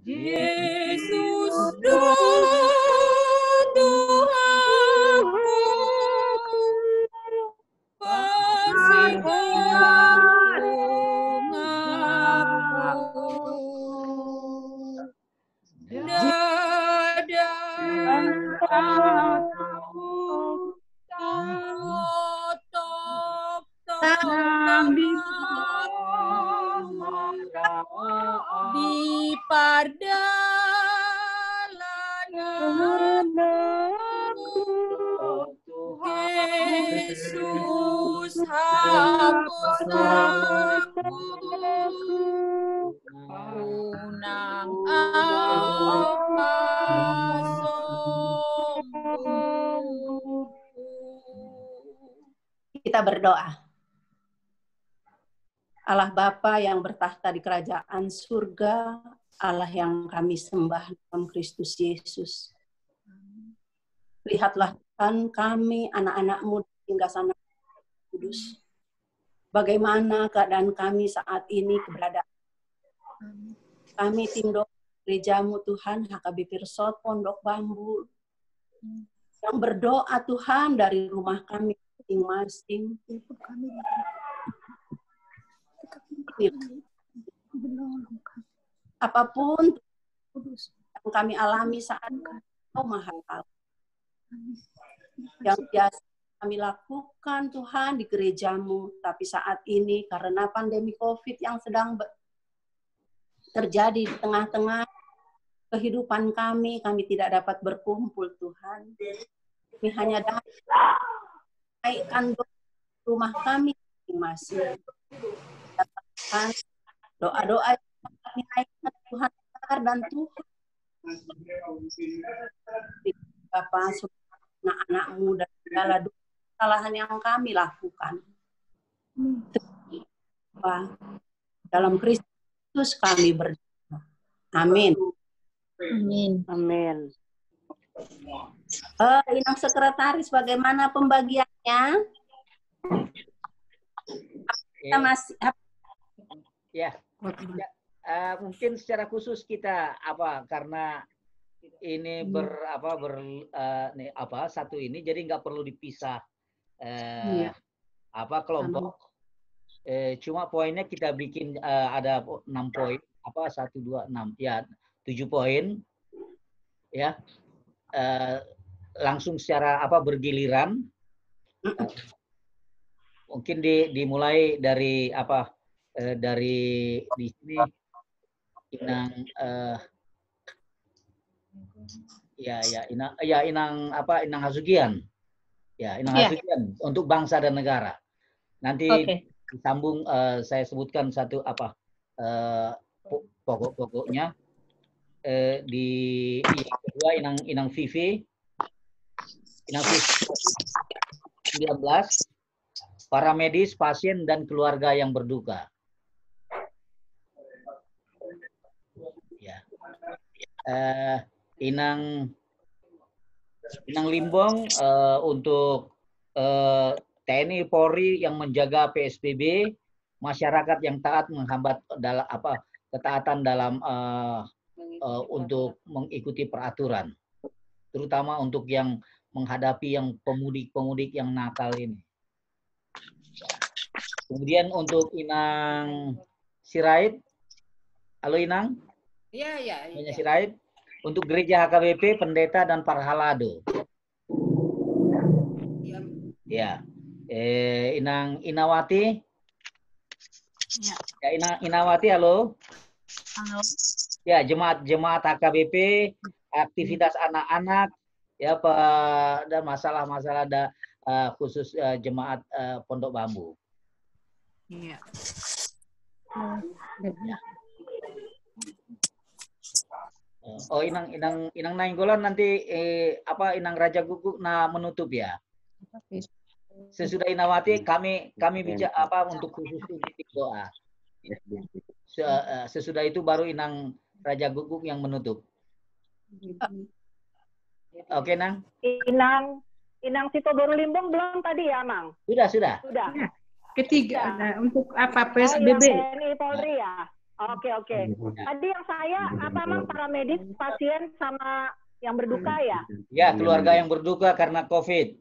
Yesus Tuhanku, perlindunganku, dada di perdalananku, Yesus hapus aku unang apa sombong. Kita berdoa. Allah Bapa yang bertahta di kerajaan surga, Allah yang kami sembah dalam Kristus Yesus. Lihatlah Tuhan kami, anak-anak-Mu hingga sana kudus. Bagaimana keadaan kami saat ini, keberadaan kami tim doa gereja-Mu Tuhan, HKBP Resort Pondok Bambu, yang berdoa Tuhan dari rumah kami masing-masing. Apapun yang kami alami saat Kau Maha Tahu, yang biasa kami lakukan Tuhan di gereja-Mu, tapi saat ini karena pandemi COVID yang sedang terjadi di tengah-tengah kehidupan kami tidak dapat berkumpul Tuhan. Kami hanya dapat menaikkan rumah kami masing-masing. Doa-doa yang kami naikkan Tuhan dan Tuhan. Bapak, anak-anak-Mu dan segala kesalahan yang kami lakukan. Dalam Kristus kami berdoa. Amin. Amin. Amin. Inang Sekretaris, bagaimana pembagiannya? Kita masih ya. Mungkin secara khusus kita karena ini satu ini jadi nggak perlu dipisah kelompok. Cuma poinnya kita bikin ada 6 poin 1, 2, 6 ya 7 poin ya, langsung secara bergiliran. Mungkin dimulai dari dari di sini Inang Inang Hasugian. Ya, Inang Hasugian untuk bangsa dan negara. Nanti disambung saya sebutkan satu pokok-pokoknya. Di yang kedua Inang Vivi 19, para medis, pasien dan keluarga yang berduka. Ya. Inang Limbong untuk TNI Polri yang menjaga PSBB, masyarakat yang taat menghambat ketaatan dalam untuk mengikuti peraturan, terutama untuk yang menghadapi yang pemudik yang nakal ini. Kemudian untuk Inang Sirait, halo Inang. Iya. Inang Sirait, untuk gereja HKBP, pendeta dan parhalado. Ya. Inang Inawati. Ya, Inawati, halo. Halo. Ya, jemaat HKBP, aktivitas anak-anak, ya, dan masalah-masalah khusus jemaat Pondok Bambu. Iya. Oh, Inang Nainggolan nanti Inang Raja Guguk menutup ya. Sesudah Inawati kami bicara untuk khusus titik doa. Sesudah itu baru Inang Raja Guguk yang menutup. Oke, Nang. Inang Sitoboro Limbong belum tadi ya, Mang? Sudah. Ketiga, Ya. nah, untuk apa Oh, PSBB? yang TNI Polri ya. Oke, oke. Tadi yang saya apa emang paramedis, pasien sama yang berduka ya? Ya, keluarga yang berduka karena COVID.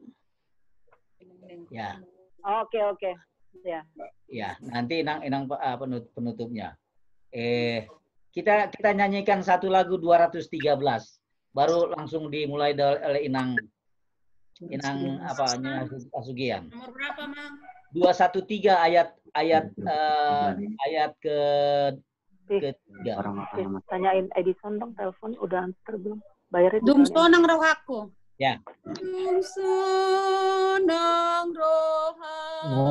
Ya, Oke, oke. Ya. ya. Nanti Inang penutupnya. Kita nyanyikan satu lagu 213. Baru langsung dimulai oleh Inang Asugian. Nomor berapa, Mang? 213 ayat ketiga. Tanyain Edison dong, telepon udah antar belum? Bayarin. Dumsonang rohaku. Ya. Dumsonang rohaku.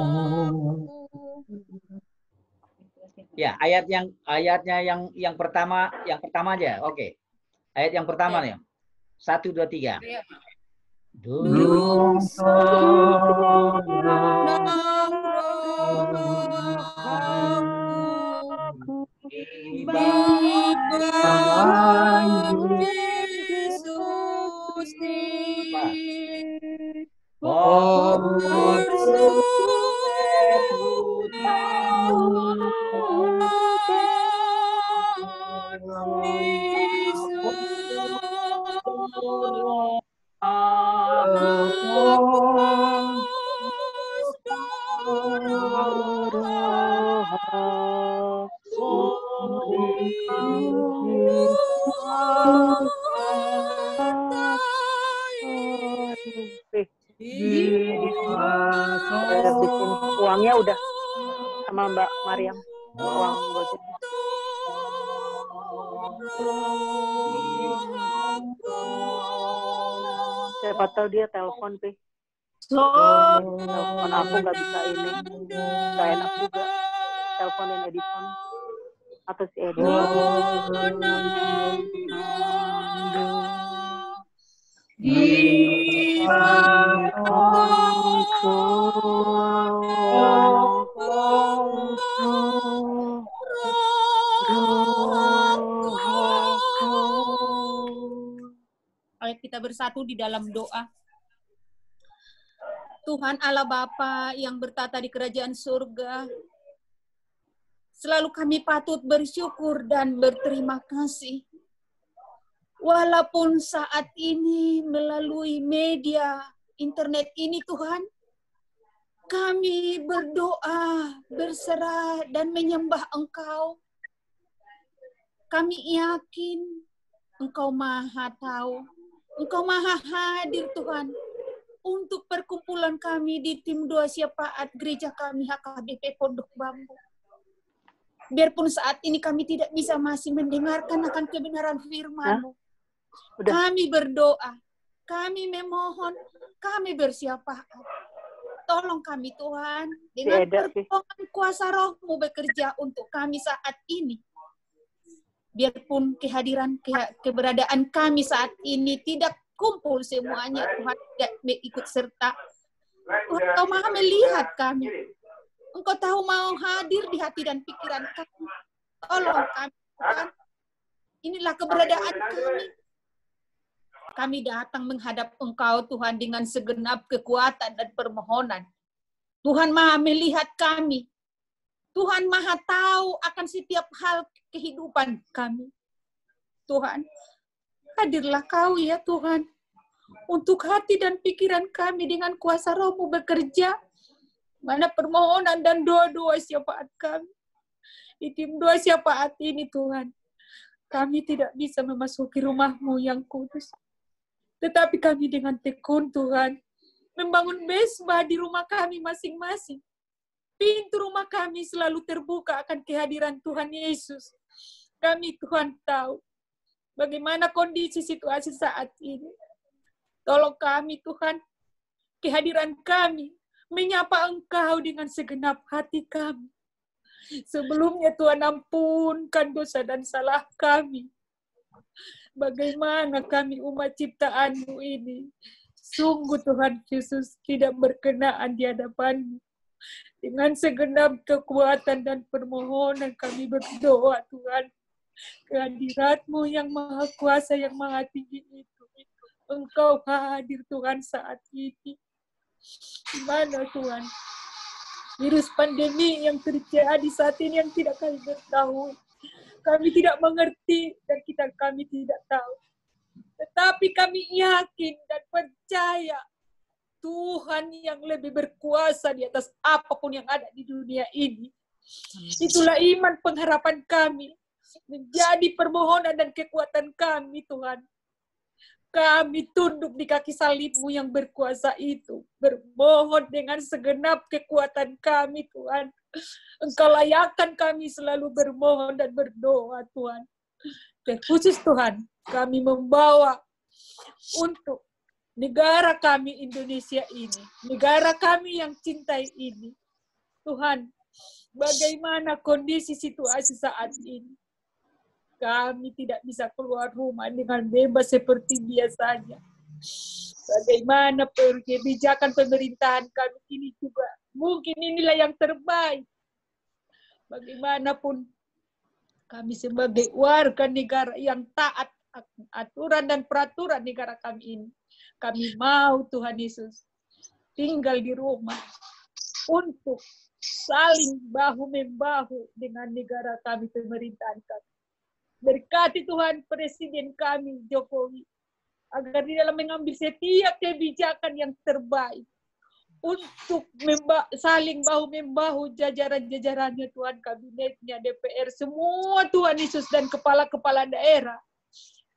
Ya, ayatnya yang pertama aja. Oke. Ayat yang pertama nih. 1 2 3. Iya. Dumsonang rohaku. Yesus Uangnya udah sama Mbak Mariam. Uang Gojek. Siapa tahu dia telepon, Pi. Telepon aku nggak bisa ini. Nggak enak juga. Teleponin Edison. Atau si Edison. Ayo kita bersatu di dalam doa. Tuhan Allah Bapa yang bertata di kerajaan surga, selalu kami patut bersyukur dan berterima kasih. Walaupun saat ini melalui media internet ini Tuhan, kami berdoa, berserah dan menyembah Engkau. Kami yakin Engkau Maha Tahu, Engkau Maha Hadir Tuhan, untuk perkumpulan kami di tim doa syafaat gereja kami HKBP Pondok Bambu. Biarpun saat ini kami tidak bisa masih mendengarkan akan kebenaran firman-Mu. Kami berdoa, kami memohon, kami bersyafaat. Tolong kami Tuhan, dengan pertolongan kuasa Roh-Mu bekerja untuk kami saat ini. Biarpun keberadaan kami saat ini tidak kumpul semuanya, Tuhan tidak ikut serta. Tuhan, Engkau Maha melihat kami. Engkau tahu mau hadir di hati dan pikiran kami. Tolong kami, Tuhan. Inilah keberadaan kami. Kami datang menghadap Engkau, Tuhan, dengan segenap kekuatan dan permohonan. Tuhan Maha melihat kami. Tuhan Maha tahu akan setiap hal kehidupan kami. Tuhan, hadirlah Kau ya Tuhan, untuk hati dan pikiran kami dengan kuasa Roh-Mu bekerja. Mana permohonan dan doa-doa syafaat kami. Di tim doa syafaat ini Tuhan, kami tidak bisa memasuki rumah-Mu yang kudus. Tetapi kami dengan tekun Tuhan, membangun mesbah di rumah kami masing-masing. Pintu rumah kami selalu terbuka akan kehadiran Tuhan Yesus. Kami Tuhan tahu bagaimana kondisi situasi saat ini. Tolong kami Tuhan, kehadiran kami, menyapa Engkau dengan segenap hati kami. Sebelumnya Tuhan ampunkan dosa dan salah kami. Bagaimana kami umat ciptaan-Mu ini, sungguh Tuhan Yesus tidak berkenaan di hadapan-Mu. Dengan segenap kekuatan dan permohonan kami berdoa Tuhan, kehadirat-Mu yang maha kuasa, yang maha tinggi itu. Engkau hadir Tuhan saat ini. Di mana Tuhan? Virus pandemi yang terjadi saat ini yang tidak kami ketahui. Kami tidak mengerti dan kami tidak tahu. Tetapi kami yakin dan percaya Tuhan yang lebih berkuasa di atas apapun yang ada di dunia ini. Itulah iman pengharapan kami. Menjadi permohonan dan kekuatan kami, Tuhan. Kami tunduk di kaki salib-Mu yang berkuasa itu. Bermohon dengan segenap kekuatan kami, Tuhan. Engkau layakkan kami selalu bermohon dan berdoa, Tuhan. Terkhusus Tuhan, kami membawa untuk negara kami Indonesia ini. Negara kami yang cintai ini. Tuhan, bagaimana kondisi situasi saat ini? Kami tidak bisa keluar rumah dengan bebas seperti biasanya. Bagaimana kebijakan pemerintahan kami ini juga. Mungkin inilah yang terbaik. Bagaimanapun kami sebagai warga negara yang taat aturan dan peraturan negara kami ini. Kami mau Tuhan Yesus tinggal di rumah untuk saling bahu-membahu dengan negara kami, pemerintahan kami. Berkati Tuhan Presiden kami, Jokowi, agar di dalam mengambil setiap kebijakan yang terbaik untuk saling bahu-membahu jajaran-jajarannya, Tuhan, kabinetnya, DPR, semua Tuhan Yesus, dan kepala-kepala daerah.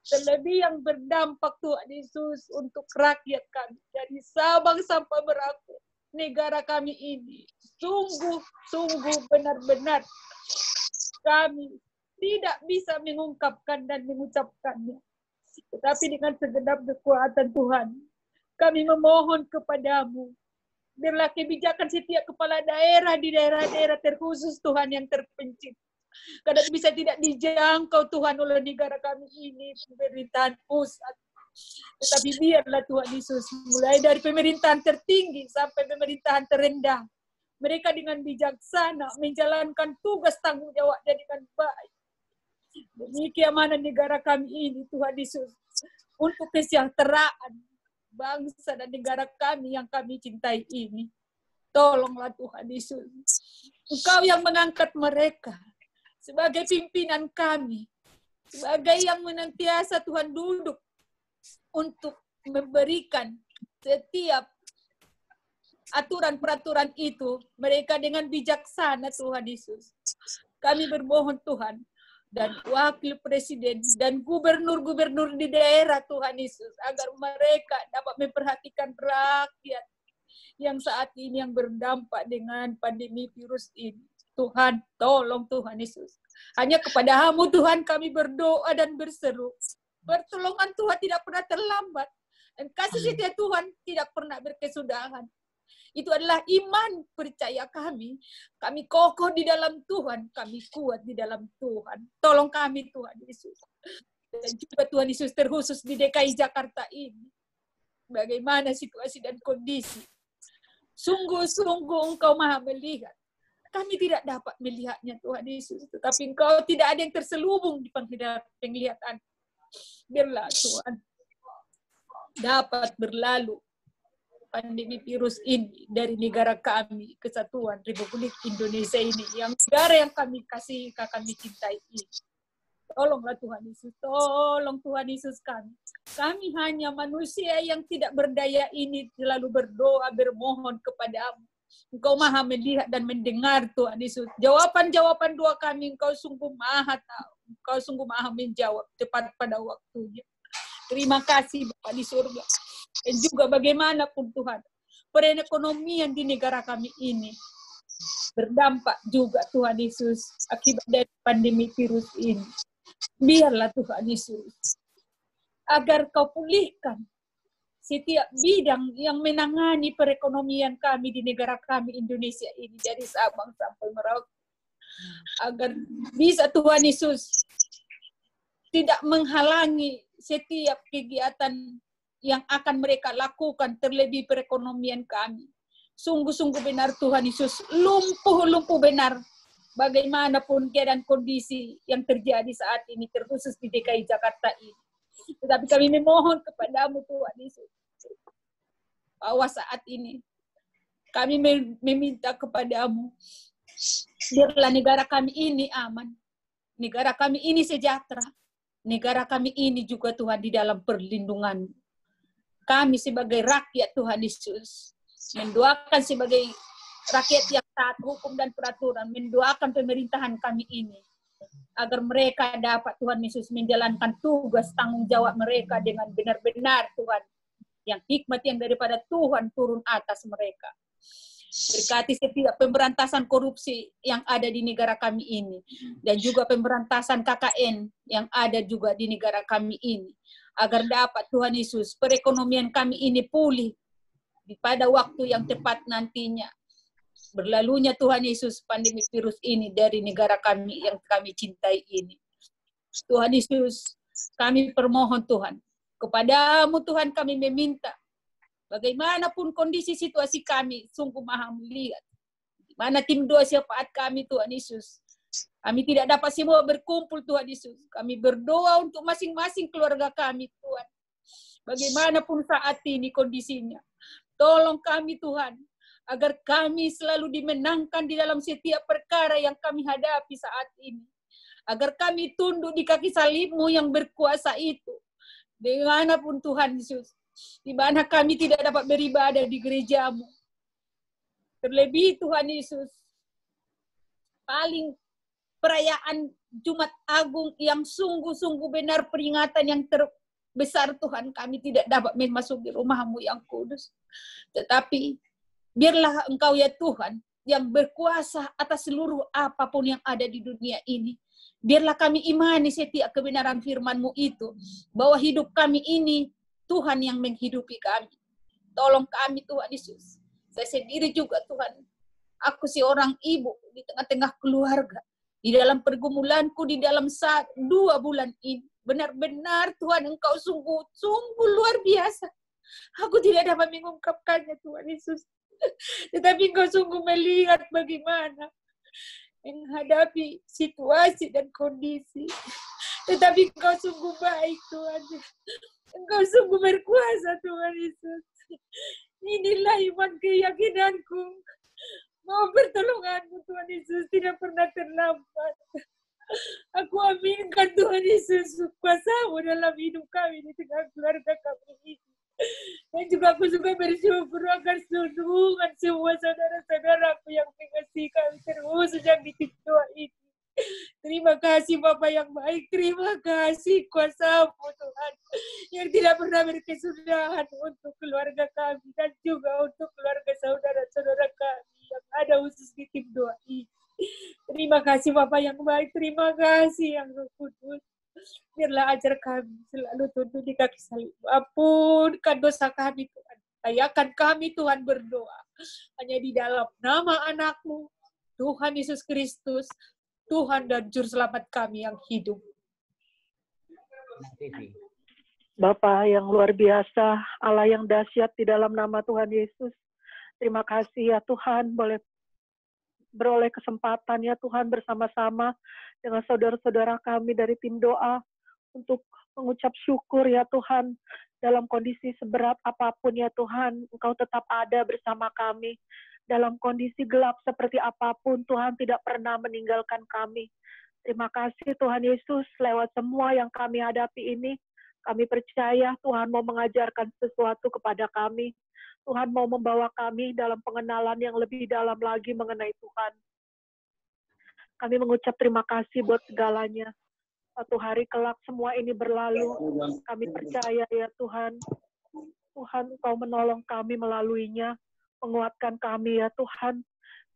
Terlebih yang berdampak Tuhan Yesus untuk rakyat kami, dari Sabang sampai Merauke, negara kami ini. Sungguh benar-benar kami tidak bisa mengungkapkan dan mengucapkannya. Tetapi dengan segenap kekuatan Tuhan, kami memohon kepadamu, biarlah kebijakan setiap kepala daerah di daerah-daerah terkhusus Tuhan yang terpencil, kadang bisa tidak dijangkau Tuhan oleh negara kami ini, pemerintahan pusat. Tetapi biarlah Tuhan Yesus, mulai dari pemerintahan tertinggi sampai pemerintahan terendah, mereka dengan bijaksana menjalankan tugas tanggung jawabnya dengan baik. Demi keamanan negara kami ini, Tuhan Yesus, untuk kesejahteraan bangsa dan negara kami yang kami cintai ini. Tolonglah Tuhan Yesus. Engkau yang mengangkat mereka sebagai pimpinan kami, sebagai yang menantiasa Tuhan duduk untuk memberikan setiap aturan-peraturan itu, mereka dengan bijaksana, Tuhan Yesus. Kami bermohon Tuhan, dan wakil presiden dan gubernur-gubernur di daerah Tuhan Yesus, agar mereka dapat memperhatikan rakyat yang saat ini yang berdampak dengan pandemi virus ini. Tuhan, tolong Tuhan Yesus. Hanya kepada-Mu Tuhan kami berdoa dan berseru. Pertolongan Tuhan tidak pernah terlambat, dan kasih setia Tuhan tidak pernah berkesudahan. Itu adalah iman percaya kami. Kami kokoh di dalam Tuhan. Kami kuat di dalam Tuhan. Tolong kami Tuhan Yesus. Dan juga Tuhan Yesus terkhusus di DKI Jakarta ini. Bagaimana situasi dan kondisi. Sungguh-sungguh Engkau Maha melihat. Kami tidak dapat melihatnya Tuhan Yesus. Tetapi Engkau tidak ada yang terselubung di penglihatan. Biarlah Tuhan dapat berlalu pandemi virus ini dari negara kami, Kesatuan Republik Indonesia ini, yang negara yang kami kasih, kami cintai ini. Tolonglah Tuhan Yesus, tolong Tuhan Yesus kami. Kami hanya manusia yang tidak berdaya ini selalu berdoa, bermohon kepadamu. Engkau Maha melihat dan mendengar Tuhan Yesus. Jawaban-jawaban doa kami Engkau sungguh Maha tahu. Engkau sungguh Maha menjawab tepat pada waktunya. Terima kasih Bapa di surga. Dan juga bagaimanapun Tuhan, perekonomian di negara kami ini berdampak juga Tuhan Yesus akibat dari pandemi virus ini. Biarlah Tuhan Yesus, agar Kau pulihkan setiap bidang yang menangani perekonomian kami di negara kami Indonesia ini, dari Sabang sampai Merauke. Agar bisa Tuhan Yesus tidak menghalangi setiap kegiatan yang akan mereka lakukan, terlebih perekonomian kami. Sungguh-sungguh benar Tuhan Yesus, lumpuh benar bagaimanapun keadaan kondisi yang terjadi saat ini, terkhusus di DKI Jakarta ini. Tetapi kami memohon kepadamu Tuhan Yesus, bahwa saat ini Kami meminta kepadamu, biarlah negara kami ini aman, negara kami ini sejahtera, negara kami ini juga Tuhan di dalam perlindungan. Kami sebagai rakyat Tuhan Yesus, mendoakan sebagai rakyat yang taat hukum dan peraturan, mendoakan pemerintahan kami ini, agar mereka dapat Tuhan Yesus menjalankan tugas tanggung jawab mereka dengan benar-benar Tuhan, yang hikmat yang daripada Tuhan turun atas mereka. Berkati setiap pemberantasan korupsi yang ada di negara kami ini, dan juga pemberantasan KKN yang ada juga di negara kami ini, agar dapat Tuhan Yesus perekonomian kami ini pulih pada waktu yang tepat nantinya. Berlalunya Tuhan Yesus pandemi virus ini dari negara kami yang kami cintai ini. Tuhan Yesus, kami permohon Tuhan, kepadamu Tuhan kami meminta, bagaimanapun kondisi situasi kami, sungguh maha melihat. Di mana tim doa syafaat kami Tuhan Yesus. Kami tidak dapat semua berkumpul Tuhan Yesus. Kami berdoa untuk masing-masing keluarga kami Tuhan. Bagaimanapun saat ini kondisinya. Tolong kami Tuhan, agar kami selalu dimenangkan di dalam setiap perkara yang kami hadapi saat ini. Agar kami tunduk di kaki salib-Mu yang berkuasa itu. Dimanapun Tuhan Yesus, di mana kami tidak dapat beribadah di gereja-Mu. Terlebih Tuhan Yesus, paling perayaan Jumat Agung yang sungguh-sungguh benar peringatan yang terbesar Tuhan, kami tidak dapat memasuki rumah-Mu yang kudus. Tetapi biarlah Engkau ya Tuhan yang berkuasa atas seluruh apapun yang ada di dunia ini. Biarlah kami imani setiap kebenaran firman-Mu itu, bahwa hidup kami ini Tuhan yang menghidupi kami. Tolong kami Tuhan Yesus. Saya sendiri juga Tuhan, aku seorang ibu di tengah-tengah keluarga, di dalam pergumulanku di dalam 2 bulan ini. Benar-benar Tuhan Engkau sungguh luar biasa. Aku tidak dapat mengungkapkannya Tuhan Yesus. Tetapi Engkau sungguh melihat bagaimana menghadapi situasi dan kondisi. Tetapi Engkau sungguh baik Tuhan. Engkau sungguh berkuasa Tuhan Yesus. Inilah iman keyakinanku. Mohon pertolongan-Mu Tuhan Yesus tidak pernah terlambat. Aku aminkan Tuhan Yesus kuasa-Mu dalam hidup kami di tengah keluarga kami ini. Dan juga aku juga bersyukur agar hubungan semua saudara-saudaraku yang mengasihi kami terus yang di tim doa ini. Terima kasih Bapa yang baik, terima kasih kuasa-Mu Tuhan yang tidak pernah berkesudahan untuk keluarga kami dan juga untuk keluarga saudara-saudara kami yang ada khusus di tim doa ini. Terima kasih Bapa yang baik, terima kasih yang Roh Kudus. Biarlah ajar kami selalu tunduk di kaki salib. Ampunkan dosa kami Tuhan. Layakan kami Tuhan berdoa hanya di dalam nama anak-Mu, Tuhan Yesus Kristus, Tuhan dan Juru Selamat kami yang hidup. Bapa yang luar biasa, Allah yang dahsyat di dalam nama Tuhan Yesus. Terima kasih ya Tuhan, boleh beroleh kesempatan ya Tuhan bersama-sama dengan saudara-saudara kami dari tim doa untuk mengucap syukur ya Tuhan. Dalam kondisi seberat apapun ya Tuhan, Engkau tetap ada bersama kami. Dalam kondisi gelap seperti apapun, Tuhan tidak pernah meninggalkan kami. Terima kasih Tuhan Yesus, lewat semua yang kami hadapi ini, kami percaya Tuhan mau mengajarkan sesuatu kepada kami. Tuhan mau membawa kami dalam pengenalan yang lebih dalam lagi mengenai Tuhan. Kami mengucap terima kasih buat segalanya. Satu hari kelak semua ini berlalu. Kami percaya ya Tuhan. Tuhan Engkau menolong kami melaluinya. Menguatkan kami ya Tuhan,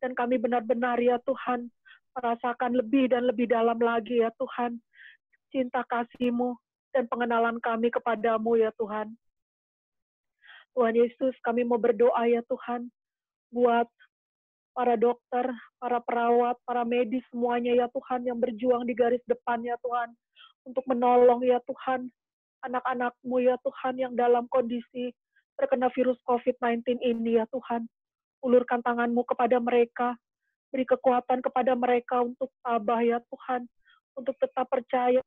dan kami benar-benar ya Tuhan, merasakan lebih dan lebih dalam lagi ya Tuhan, cinta kasih-Mu dan pengenalan kami kepadamu ya Tuhan. Tuhan Yesus, kami mau berdoa ya Tuhan, buat para dokter, para perawat, para medis semuanya ya Tuhan, yang berjuang di garis depan ya Tuhan, untuk menolong ya Tuhan, anak-anak-Mu ya Tuhan, yang dalam kondisi terkena virus COVID-19 ini ya Tuhan. Ulurkan tangan-Mu kepada mereka, beri kekuatan kepada mereka untuk tabah ya Tuhan, untuk tetap percaya.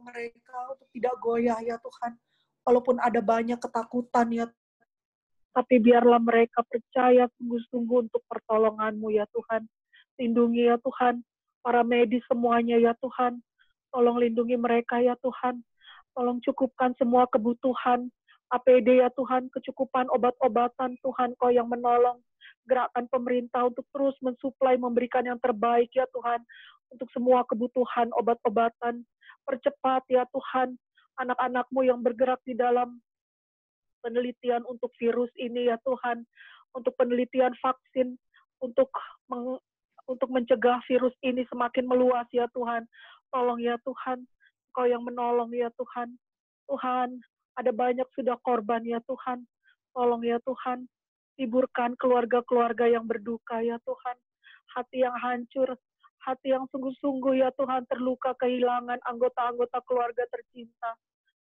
Mereka untuk tidak goyah ya Tuhan, walaupun ada banyak ketakutan ya, tapi biarlah mereka percaya sungguh-sungguh untuk pertolongan-Mu ya Tuhan. Lindungi ya Tuhan, para medis semuanya ya Tuhan. Tolong lindungi mereka ya Tuhan. Tolong cukupkan semua kebutuhan APD ya Tuhan, kecukupan obat-obatan Tuhan, Kau yang menolong. Gerakan pemerintah untuk terus mensuplai, memberikan yang terbaik ya Tuhan, untuk semua kebutuhan obat-obatan. Percepat ya Tuhan, anak-anak-Mu yang bergerak di dalam penelitian untuk virus ini ya Tuhan, untuk penelitian vaksin, untuk mencegah virus ini semakin meluas ya Tuhan. Tolong ya Tuhan, Kau yang menolong ya Tuhan. Tuhan, ada banyak sudah korban ya Tuhan. Tolong ya Tuhan, hiburkan keluarga-keluarga yang berduka ya Tuhan. Hati yang hancur, hati yang sungguh-sungguh ya Tuhan, terluka kehilangan anggota-anggota keluarga tercinta.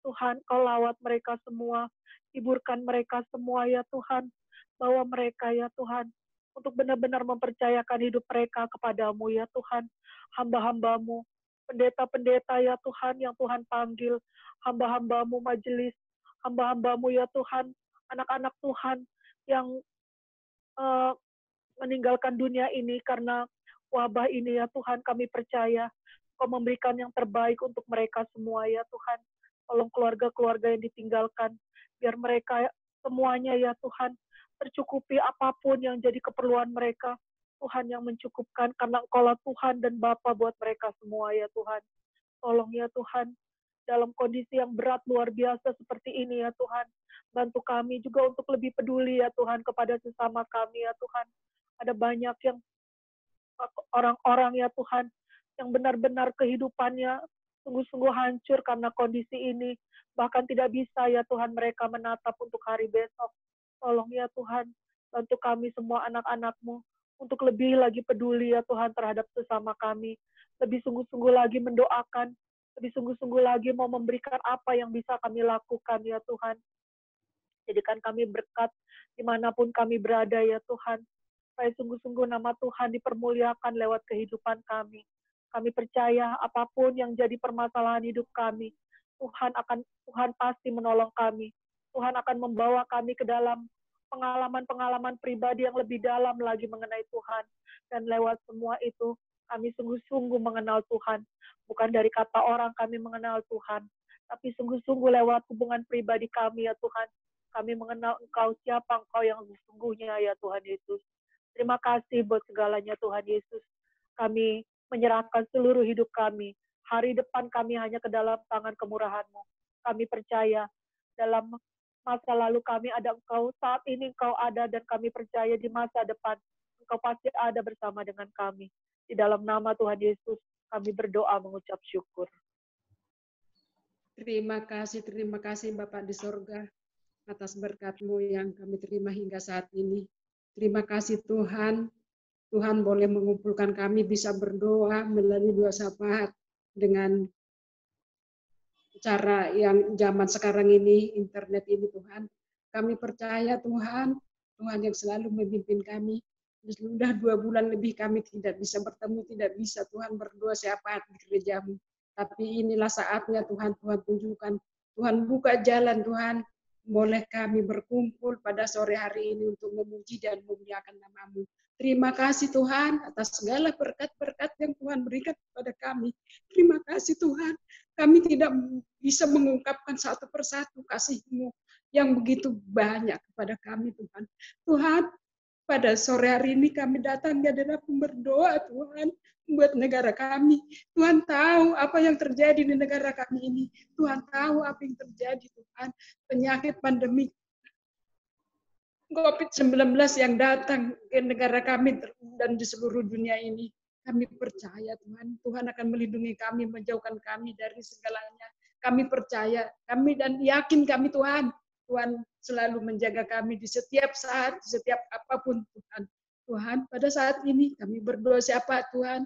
Tuhan, Kau lawat mereka semua, hiburkan mereka semua ya Tuhan, bawa mereka ya Tuhan, untuk benar-benar mempercayakan hidup mereka kepadamu ya Tuhan, hamba-hambamu, pendeta-pendeta ya Tuhan yang Tuhan panggil, hamba-hambamu majelis, hamba-hambamu ya Tuhan, anak-anak Tuhan yang meninggalkan dunia ini karena wabah ini ya Tuhan, kami percaya Kau memberikan yang terbaik untuk mereka semua ya Tuhan. Tolong keluarga-keluarga yang ditinggalkan, biar mereka semuanya ya Tuhan, tercukupi apapun yang jadi keperluan mereka. Tuhan yang mencukupkan, karena Engkaulah Tuhan dan Bapa buat mereka semua ya Tuhan. Tolong ya Tuhan, dalam kondisi yang berat luar biasa seperti ini ya Tuhan, bantu kami juga untuk lebih peduli ya Tuhan kepada sesama kami ya Tuhan. Ada banyak yang orang-orang ya Tuhan, yang benar-benar kehidupannya sungguh-sungguh hancur karena kondisi ini. Bahkan tidak bisa ya Tuhan mereka menatap untuk hari besok. Tolong ya Tuhan, bantu kami semua anak-anak-Mu untuk lebih lagi peduli ya Tuhan terhadap sesama kami. Lebih sungguh-sungguh lagi mendoakan, lebih sungguh-sungguh lagi mau memberikan apa yang bisa kami lakukan ya Tuhan. Jadikan kami berkat dimanapun kami berada ya Tuhan. Supaya sungguh-sungguh nama Tuhan dipermuliakan lewat kehidupan kami. Kami percaya apapun yang jadi permasalahan hidup kami, Tuhan pasti menolong kami. Tuhan akan membawa kami ke dalam pengalaman-pengalaman pribadi yang lebih dalam lagi mengenai Tuhan. Dan lewat semua itu, kami sungguh-sungguh mengenal Tuhan. Bukan dari kata orang kami mengenal Tuhan, tapi sungguh-sungguh lewat hubungan pribadi kami ya Tuhan. Kami mengenal Engkau, siapa Engkau yang sesungguhnya ya Tuhan Yesus. Terima kasih buat segalanya Tuhan Yesus. Kami menyerahkan seluruh hidup kami. Hari depan kami hanya ke dalam tangan kemurahan-Mu. Kami percaya dalam masa lalu kami ada Engkau, saat ini Engkau ada, dan kami percaya di masa depan Engkau pasti ada bersama dengan kami. Di dalam nama Tuhan Yesus kami berdoa mengucap syukur. Terima kasih Bapak di sorga atas berkat-Mu yang kami terima hingga saat ini. Terima kasih Tuhan. Tuhan boleh mengumpulkan kami bisa berdoa melalui dua syafaat dengan cara yang zaman sekarang ini, internet ini Tuhan. Kami percaya Tuhan yang selalu memimpin kami. Sudah 2 bulan lebih kami tidak bisa bertemu, tidak bisa Tuhan berdoa syafaat di gereja-Mu. Tapi inilah saatnya Tuhan tunjukkan. Tuhan buka jalan Tuhan. Boleh kami berkumpul pada sore hari ini untuk memuji dan memuliakan nama-Mu. Terima kasih Tuhan atas segala berkat-berkat yang Tuhan berikan kepada kami. Terima kasih Tuhan. Kami tidak bisa mengungkapkan satu persatu kasih-Mu yang begitu banyak kepada kami Tuhan. Tuhan, pada sore hari ini kami datang di hadapan berdoa Tuhan buat negara kami. Tuhan tahu apa yang terjadi di negara kami ini. Tuhan tahu apa yang terjadi Tuhan. Penyakit pandemi COVID-19 yang datang ke negara kami dan di seluruh dunia ini. Kami percaya Tuhan akan melindungi kami, menjauhkan kami dari segalanya. Kami percaya, kami dan yakin kami Tuhan selalu menjaga kami di setiap saat, di setiap apapun Tuhan. Tuhan, pada saat ini kami berdoa siapa Tuhan?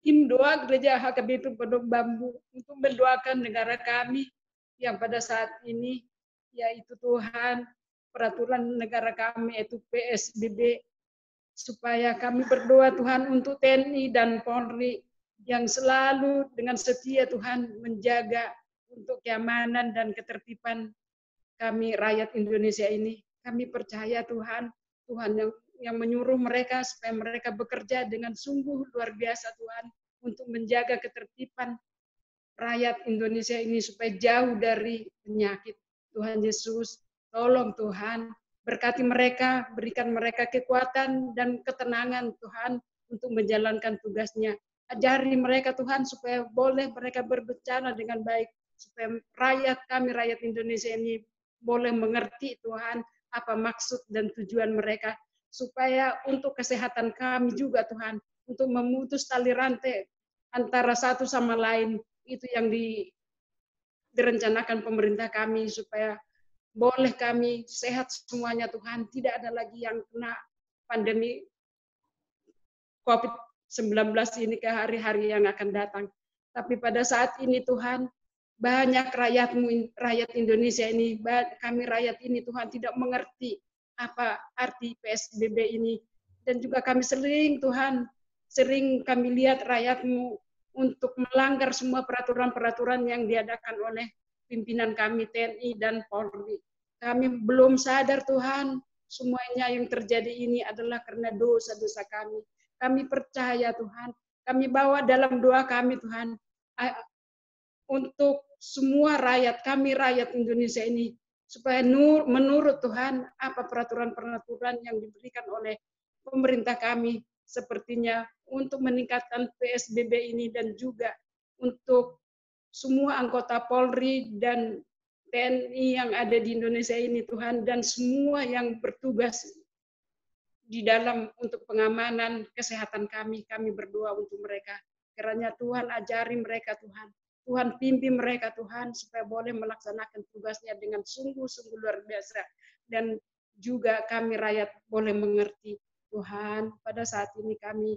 Tim doa gereja HKBP Pondok Bambu untuk mendoakan negara kami yang pada saat ini, yaitu Tuhan, peraturan negara kami yaitu PSBB, supaya kami berdoa Tuhan untuk TNI dan Polri yang selalu dengan setia Tuhan menjaga untuk keamanan dan ketertiban kami rakyat Indonesia ini. Kami percaya Tuhan, Tuhan yang menyuruh mereka supaya mereka bekerja dengan sungguh luar biasa Tuhan untuk menjaga ketertiban rakyat Indonesia ini supaya jauh dari penyakit. Tuhan Yesus, tolong Tuhan, berkati mereka, berikan mereka kekuatan dan ketenangan Tuhan untuk menjalankan tugasnya. Ajari mereka Tuhan supaya boleh mereka berbicara dengan baik, supaya rakyat Indonesia ini boleh mengerti Tuhan apa maksud dan tujuan mereka, supaya untuk kesehatan kami juga Tuhan, untuk memutus tali rantai antara satu sama lain, itu yang direncanakan pemerintah kami, supaya boleh kami sehat semuanya Tuhan, tidak ada lagi yang kena pandemi COVID-19 ini ke hari-hari yang akan datang. Tapi pada saat ini Tuhan, banyak rakyat Indonesia ini, kami rakyat ini Tuhan tidak mengerti apa arti PSBB ini. Dan juga kami sering kami lihat rakyatmu untuk melanggar semua peraturan-peraturan yang diadakan oleh pimpinan kami TNI dan Polri. Kami belum sadar Tuhan, semuanya yang terjadi ini adalah karena dosa-dosa kami. Kami percaya Tuhan, kami bawa dalam doa kami Tuhan, untuk semua rakyat kami, rakyat Indonesia ini, supaya menurut Tuhan apa peraturan-peraturan yang diberikan oleh pemerintah kami, sepertinya untuk meningkatkan PSBB ini dan juga untuk semua anggota Polri dan TNI yang ada di Indonesia ini Tuhan, dan semua yang bertugas di dalam untuk pengamanan kesehatan kami berdoa untuk mereka. Kiranya Tuhan ajari mereka Tuhan. Tuhan pimpin mereka Tuhan supaya boleh melaksanakan tugasnya dengan sungguh-sungguh luar biasa. Dan juga kami rakyat boleh mengerti Tuhan. Pada saat ini kami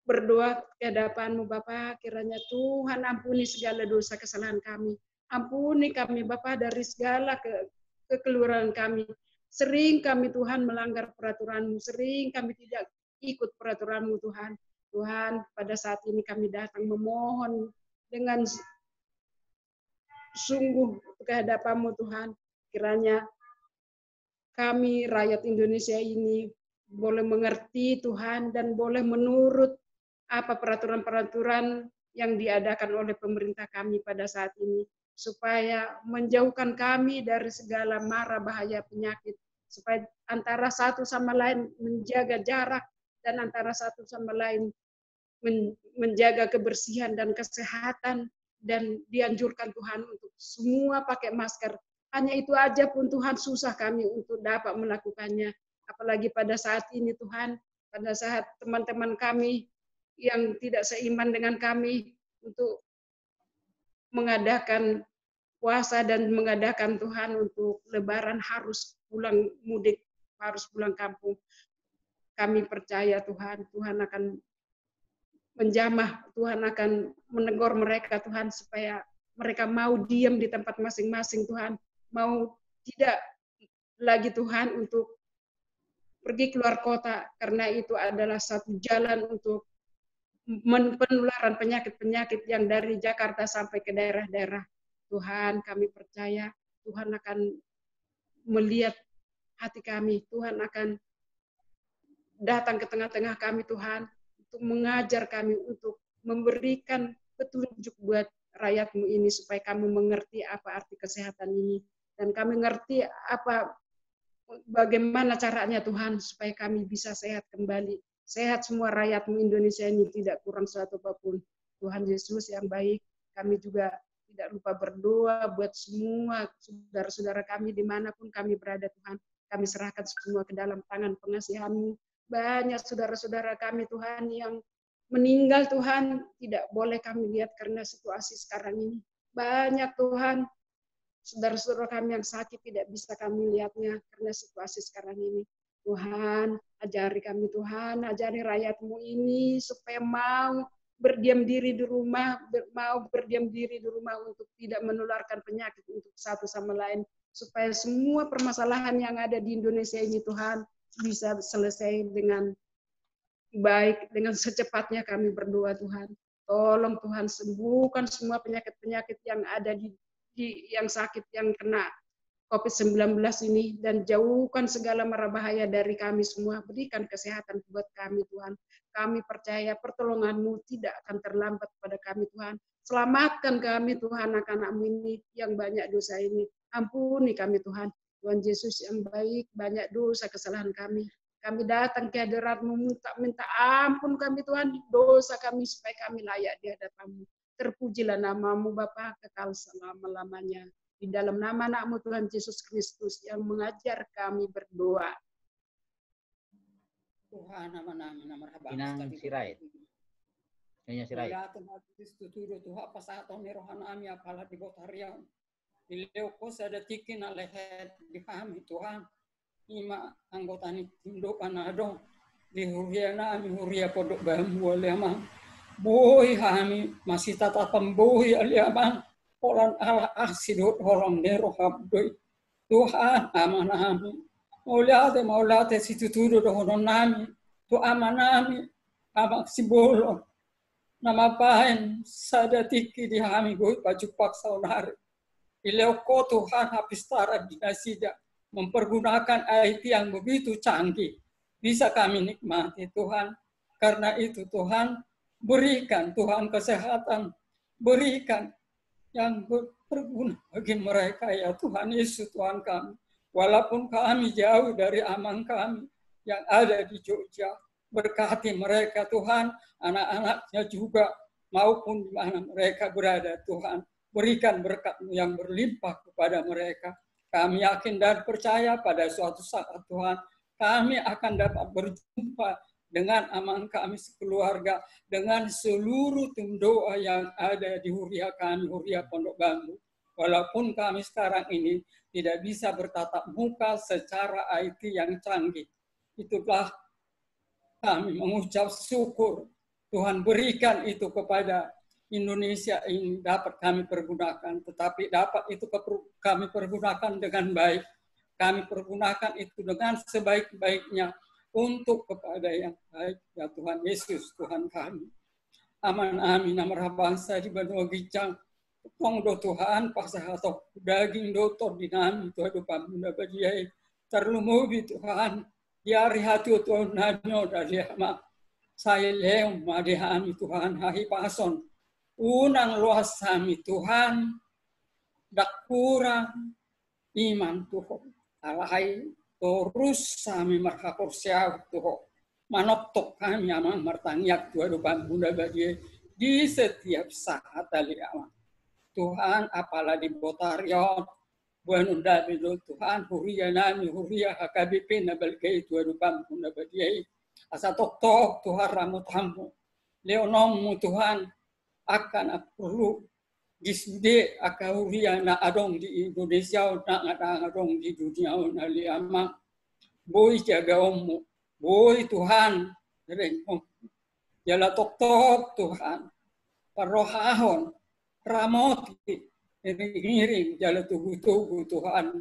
berdoa ke hadapan-Mu Bapa, kiranya Tuhan ampuni segala dosa kesalahan kami. Ampuni kami Bapa dari segala kekeliruan kami. Sering kami Tuhan melanggar peraturan-Mu, sering kami tidak ikut peraturan-Mu Tuhan. Tuhan, pada saat ini kami datang memohon dengan sungguh ke hadapan-Mu Tuhan. Kiranya kami rakyat Indonesia ini boleh mengerti Tuhan dan boleh menurut apa peraturan-peraturan yang diadakan oleh pemerintah kami pada saat ini, supaya menjauhkan kami dari segala mara bahaya penyakit, supaya antara satu sama lain menjaga jarak dan antara satu sama lain menjaga kebersihan dan kesehatan, dan dianjurkan Tuhan untuk semua pakai masker. Hanya itu aja pun Tuhan susah kami untuk dapat melakukannya. Apalagi pada saat ini Tuhan, pada saat teman-teman kami yang tidak seiman dengan kami untuk mengadakan puasa dan mengadakan Tuhan untuk Lebaran harus pulang mudik, harus pulang kampung. Kami percaya Tuhan, Tuhan akan menjamah, Tuhan akan menegur mereka Tuhan supaya mereka mau diam di tempat masing-masing Tuhan, mau tidak lagi Tuhan untuk pergi keluar kota, karena itu adalah satu jalan untuk penularan penyakit-penyakit yang dari Jakarta sampai ke daerah-daerah. Tuhan, kami percaya Tuhan akan melihat hati kami, Tuhan akan datang ke tengah-tengah kami Tuhan, untuk mengajar kami, untuk memberikan petunjuk buat rakyat-Mu ini, supaya kami mengerti apa arti kesehatan ini, dan kami mengerti bagaimana caranya Tuhan, supaya kami bisa sehat kembali. Sehat semua rakyat-Mu Indonesia ini, tidak kurang suatu apapun. Tuhan Yesus yang baik, kami juga tidak lupa berdoa buat semua saudara-saudara kami dimanapun kami berada Tuhan. Kami serahkan semua ke dalam tangan pengasihan-Mu. Banyak saudara-saudara kami Tuhan yang meninggal Tuhan, tidak boleh kami lihat karena situasi sekarang ini. Banyak Tuhan, saudara-saudara kami yang sakit tidak bisa kami lihatnya karena situasi sekarang ini. Tuhan, ajari kami Tuhan, ajari rakyat-Mu ini supaya mau berdiam diri di rumah, untuk tidak menularkan penyakit untuk satu sama lain, supaya semua permasalahan yang ada di Indonesia ini Tuhan bisa selesai dengan baik, dengan secepatnya kami berdoa Tuhan. Tolong Tuhan sembuhkan semua penyakit-penyakit yang ada di yang sakit, yang kena COVID-19 ini, dan jauhkan segala mara bahaya dari kami semua. Berikan kesehatan buat kami Tuhan. Kami percaya pertolongan-Mu tidak akan terlambat pada kami Tuhan. Selamatkan kami Tuhan, anak-anak-Mu ini yang banyak dosa ini. Ampuni kami Tuhan. Tuhan Yesus yang baik, banyak dosa kesalahan kami. Kami datang ke hadirat-Mu, minta ampun kami Tuhan, dosa kami supaya kami layak di hadapan-Mu. Terpujilah nama-Mu Bapa kekal selama-lamanya. Di dalam nama anak-Mu Tuhan Yesus Kristus yang mengajar kami berdoa. Tuhan nama-nama marhaba. Inang sirait. Nyonya sirait. Ya Tuhan Kristus tudo Tuhan pasato ni rohan ami apala di botarian. Ileo ko sa datikin na lehet di kami Tuhan. Ima anggota ni tindo panado. Di huria na ami huria podok bambu aliamang. Buhi kami masih tatap pembuhi aliamang. Orang Allah asidut orang nero habdoi Tuhan amanami maulate situ tudo dohonon nami tu amanami abang sibolo nama pahen sadatiki di hami goi pajuk paksa onari ileuko Tuhan hapistara dinasida mempergunakan IT yang begitu canggih bisa kami nikmati Tuhan. Karena itu Tuhan berikan Tuhan kesehatan, berikan yang berguna bagi mereka ya Tuhan Yesus Tuhan kami. Walaupun kami jauh dari aman kami yang ada di Jogja, berkati mereka Tuhan, anak-anaknya juga maupun di mana mereka berada Tuhan. Berikan berkat-Mu yang berlimpah kepada mereka. Kami yakin dan percaya pada suatu saat Tuhan, kami akan dapat berjumpa dengan aman kami sekeluarga, dengan seluruh tim doa yang ada di huria kami, huria Pondok Bambu. Walaupun kami sekarang ini tidak bisa bertatap muka secara IT yang canggih. Itulah kami mengucap syukur Tuhan berikan itu kepada Indonesia ini dapat kami pergunakan. Tetapi dapat itu kami pergunakan dengan baik. Kami pergunakan itu dengan sebaik-baiknya. Untuk kepada yang baik ya Tuhan Yesus Tuhan kami. Aman amin amar bangsa di Bandung Gicang. Tong do Tuhan pasah atau daging dotor dinami Tuhan do pamunda badiai terlumubi Tuhan. Diari hati Tuhan nanyo dari ama saya leum madihami Tuhan hahi pason. Unang luas kami Tuhan dak kurang iman Tuhan. Alahai terus kami marhapor siap tuh manoktok kami amang martangyak Tuhan depan bunda bagi di setiap saat tali aman Tuhan apalah di botarion buan unda bido Tuhan huria nami huria HKBP nabal kei Tuhan depan bunda bagi asa tok Tuhan ramu tamu leonomu Tuhan akan perlu gisde akahuria na adong di Indonesia na adong di dunia na liamang boy jaga omu boy Tuhan rengkong jala tok Tuhan parohahon ramoti ngiring jala tugu Tuhan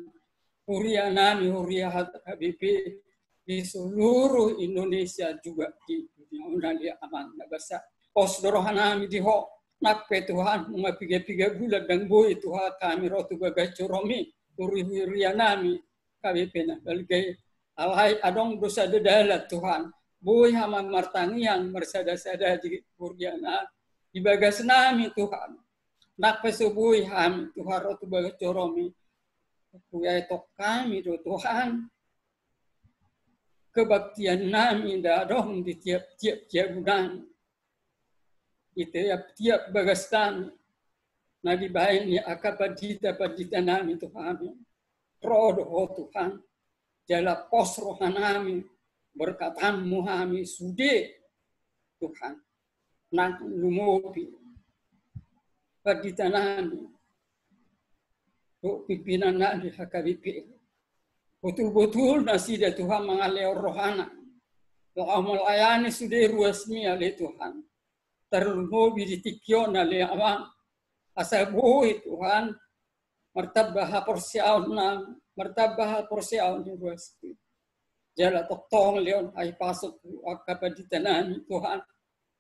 huria nami huria Habibie di seluruh Indonesia juga di dunia na liamang na basa osdorohan nami di ho Nape Tuhan mga piga-piga bulan dan boy Tuhan kami rotu bagacoromi uri-urian nami kami pena balgay alay adong dosa dedalat Tuhan boy hama martangian marsada-sada di uriana di bagas nami Tuhan nape subuhi hami Tuhan rotu bagacoromi kuyay tok kami do Tuhan kebaktian nami dadong di tiap-tiap bulan itu tiap bagastan na dibahin ni akapadita nami Tuhan rodo Tuhan jala pos rohan nami berkatamu kami sude Tuhan nak lumupi padita nami pimpinan nami HKBP betul-betul nasida Tuhan mengalir rohana amal ayani sude ruasmi ale Tuhan terlumubi di tikyo na liamang asabuhi Tuhan martabaha porsiaw ni Ruasti jala toktong leon ay pasok akapaditanan Tuhan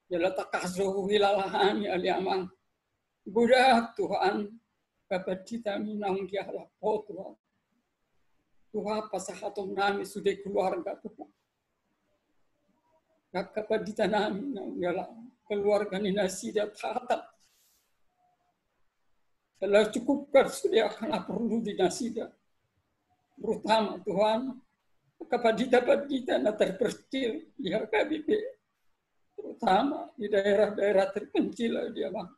Jala takaso hilalahani aliamang. Budak Tuhan, kapat kita minang dia lapor Tuhan. Tuhan pasahatom nami sudah keluarga Tuhan. Kapat kita nami nang dia keluarga ni nasi dia tatap. Kalau cukupkan sudah akan perlu di nasi dia. Terutama Tuhan, kepada kita na terpercil di HKBP. Terutama di daerah-daerah terpencil dia bang.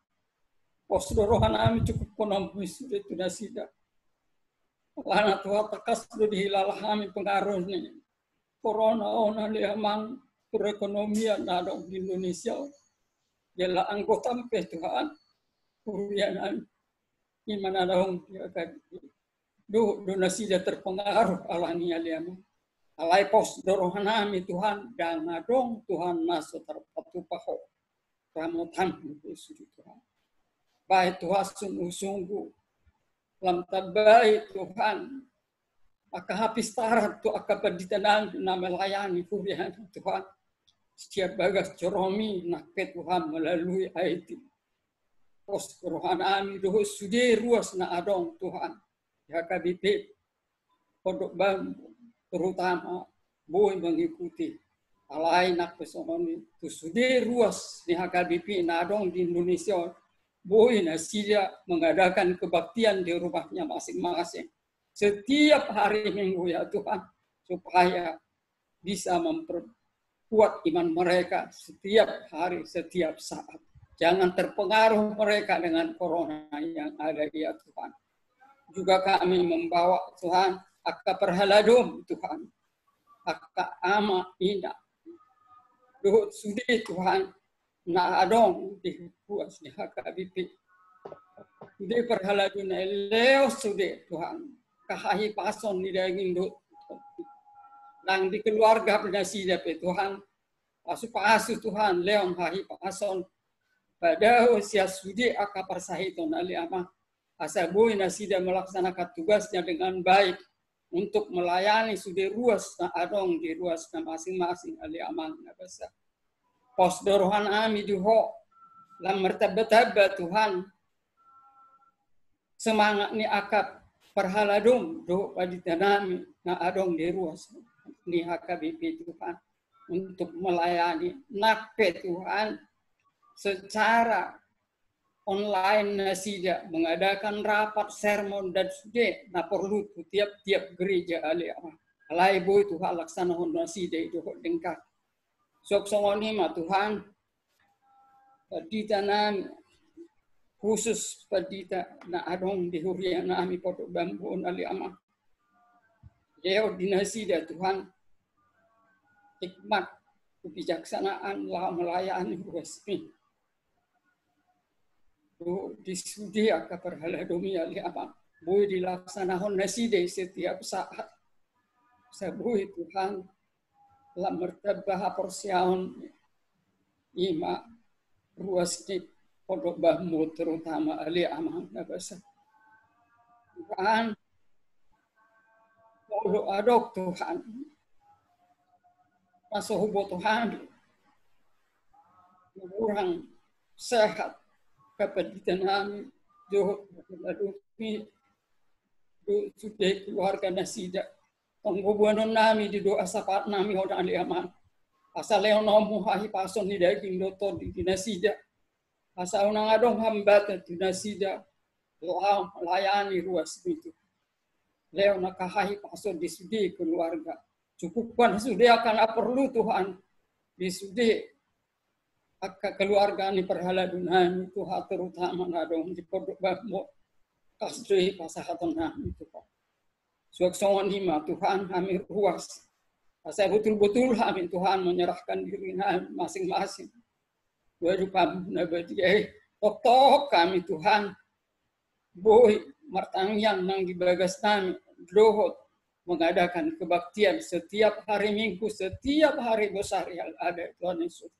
Pos rohani cukup penampung sudah itu nasida. Lana Tuhan takas sudah dihilalahami pengaruhnya. Corona ona dia mang perekonomian ada di Indonesia. Ialah anggota MP Tuhan. Kurianan gimana dong dia donasi dia terpengaruh alangnya dia mang. Alai pos rohani Tuhan dan adong Tuhan masuk terpatu paho. Ramutan itu sudah Tuhan. Baik Tuhan sungguh-sungguh. Lam tabai Tuhan. Maka habis tarat tu akan berditenang nama layani kurian Tuhan. Setiap bagas coromi nak ke Tuhan melalui ayat. Pos rohani doh sudah ruas na adong Tuhan. Ya KBP pondok bambu terutama boleh mengikuti. Alai nak pesononi tu sudah ruas di HKBP na adong di Indonesia. Boleh Nasidia mengadakan kebaktian di rumahnya masing-masing. Setiap hari Minggu ya Tuhan. Supaya bisa memperkuat iman mereka setiap hari, setiap saat. Jangan terpengaruh mereka dengan corona yang ada ya Tuhan. Juga kami membawa Tuhan, akka perhaladum Tuhan. Akka ama ina. Duhut sudi Tuhan. Na adong di puas di HKBP. Di perhaladun leo sudah Tuhan. Kahahi pason di daging do. Nang di keluarga penasi dapat Tuhan. Pasu Tuhan leon hahi pason. Pada usia sudi aka persahiton ali ama. Asabui nasida melaksanakan tugasnya dengan baik. Untuk melayani sudah ruas na adong di ruas na masing-masing ali amang na basa. Pos dorohan ami diho lam mertabba Tuhan semangat ni akap perhaladum do paditanami na adong di ruas ni HKBP Tuhan untuk melayani nakpe Tuhan secara online nasida mengadakan rapat sermon dan sudah na perlu tiap-tiap gereja alai boy Tuhan laksana nasida itu dengkak. Sok-songoni ma Tuhan, padita nami, khusus padita na adong di hurian nami poto bambu ali ama. Leo dinasi dia Tuhan, hikmat, kebijaksanaan, lah melayani resmi. Disudi aka perhaladomi ali ama. Boleh dilaksanakan nasi dia setiap saat. Sabui Tuhan, la mertabah porsiaon ima ruas di pondok bambu terutama ali amang nabasa. Tuhan, mau adok Tuhan, masuk hubung Tuhan, kurang sehat kepada nami, jauh lalu sudah keluarga nasida. Penghubuan nami di doa sapat nami hoda ali aman. Asal leon nomu hahi pason di daging dotor di dinasida. Asal unang adong hambat di dinasida. Doa melayani ruas itu. Leon nakahahi pason di sudi keluarga. Cukupkan sudah akan perlu Tuhan. Di sudi keluarga ni perhaladunani Tuhan terutama adong di pondok bambu. Kasdui pasahatan nami Tuhan. Suaksongan lima Tuhan kami ruas. Saya betul-betul kami Tuhan menyerahkan diri masing-masing. Kehidupan nabadi tok kami Tuhan. Boy martangyang nang dibagas nami dohot mengadakan kebaktian setiap hari Minggu, setiap hari besar yang ada Tuhan Yesus.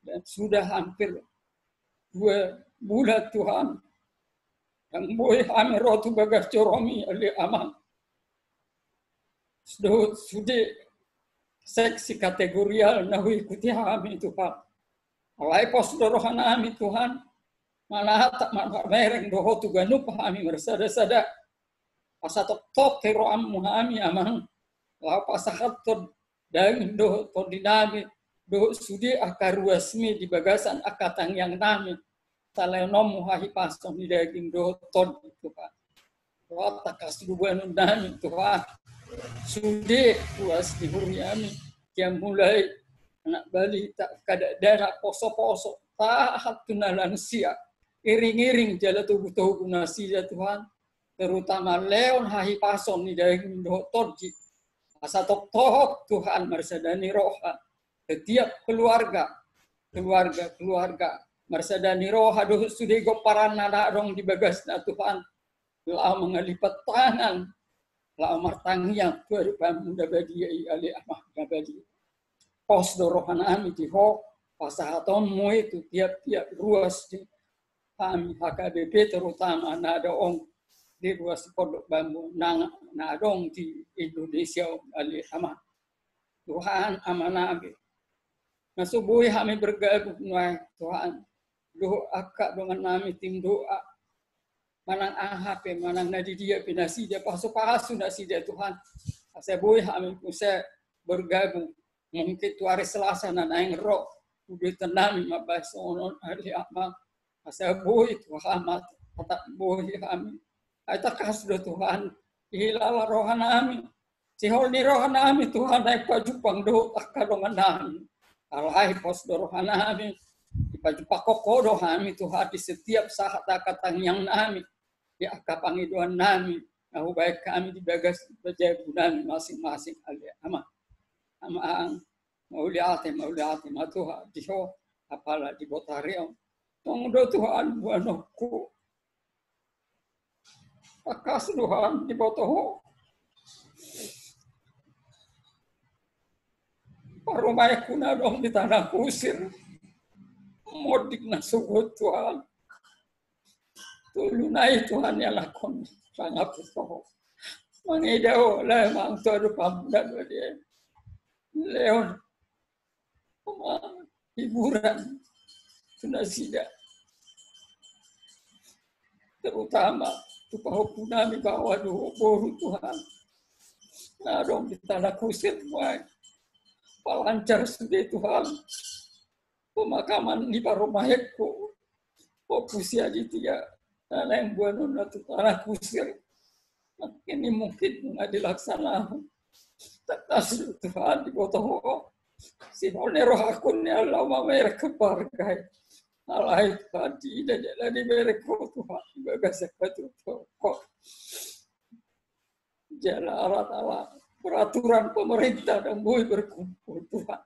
Dan sudah hampir 2 bulan Tuhan. Yang boy kami rotu bagas coromi ali aman. Sudah seksi kategorial nahu ikuti kami Tuhan. Alai pos dorohana ami Tuhan, mana tak mana mereng doho tu ganu pahami bersada-sada, pasatok tok tero amu ami amang, lau pasahat to daging doho to dinami, doho sudi akar ruasmi di bagasan akatang yang nami, salenomu hahi pason di daging doho to Tuhan. Wata kasduan nami Tuhan, sudi puas di huri ami, yang mulai anak Bali tak kada daerah poso-poso tahat tunalan sia iring-iring jala tubuh-tubuh nasi ya Tuhan, terutama leon hahi pason ni dari doh torji asa tok Tuhan marsadani roha setiap keluarga marsadani roha doh sudah go parana rong di bagasna Tuhan la mengalipat tangan la martangiang tuaru pamuda badi ali amah badi pos dorohana ami diho pasahaton mo itu tiap-tiap ruas di kami HKBP terutama nadong di ruas Pondok Bambu nadong di Indonesia ali ama Tuhan amanabi nasubuhi kami bergabung dengan Tuhan doa akak dengan nami tim doa manang ahap manang nadidia pinasi dia pasu nasi dia Tuhan asabuhi kami bisa bergabung mungkin tu hari Selasa na naing roh udah tenang mabas onon hari apa asa boy Tuhan tak boy kami aita kasdo Tuhan hilala rohana ami sihol ni rohana ami Tuhan naik pajupang do akadongan nami alai pos do rohana ami ipajupang kokodo kami Tuhan di setiap saat akatang yang nami di akapangiduan nami nahu baik kami dibagas berjagunan masing-masing ali ama ang mauliate matuha diho apala di botario tong do Tuhan buanokku akas Tuhan di botoho parumay kuna dong di tanah kusir modik na sugot Tuhan tulunay Tuhan ya lakon sangat putoho mangidaw lamang todo pamudan dia Leon, hiburan sudah tidak, terutama tupaho nami bawa boru Tuhan. Nah dong di tanah kusir, palancar sudah Tuhan. Pemakaman di Paromaheko, fokus ya di tiga tanah yang buanon atau tanah kusir. Ini mungkin nggak dilaksanakan. Tas Tuhan di botoho si honero hakunnya lama mereka parkai alai tadi dan di mereka Tuhan bagas betul kok jalan alat peraturan pemerintah dan boy berkumpul Tuhan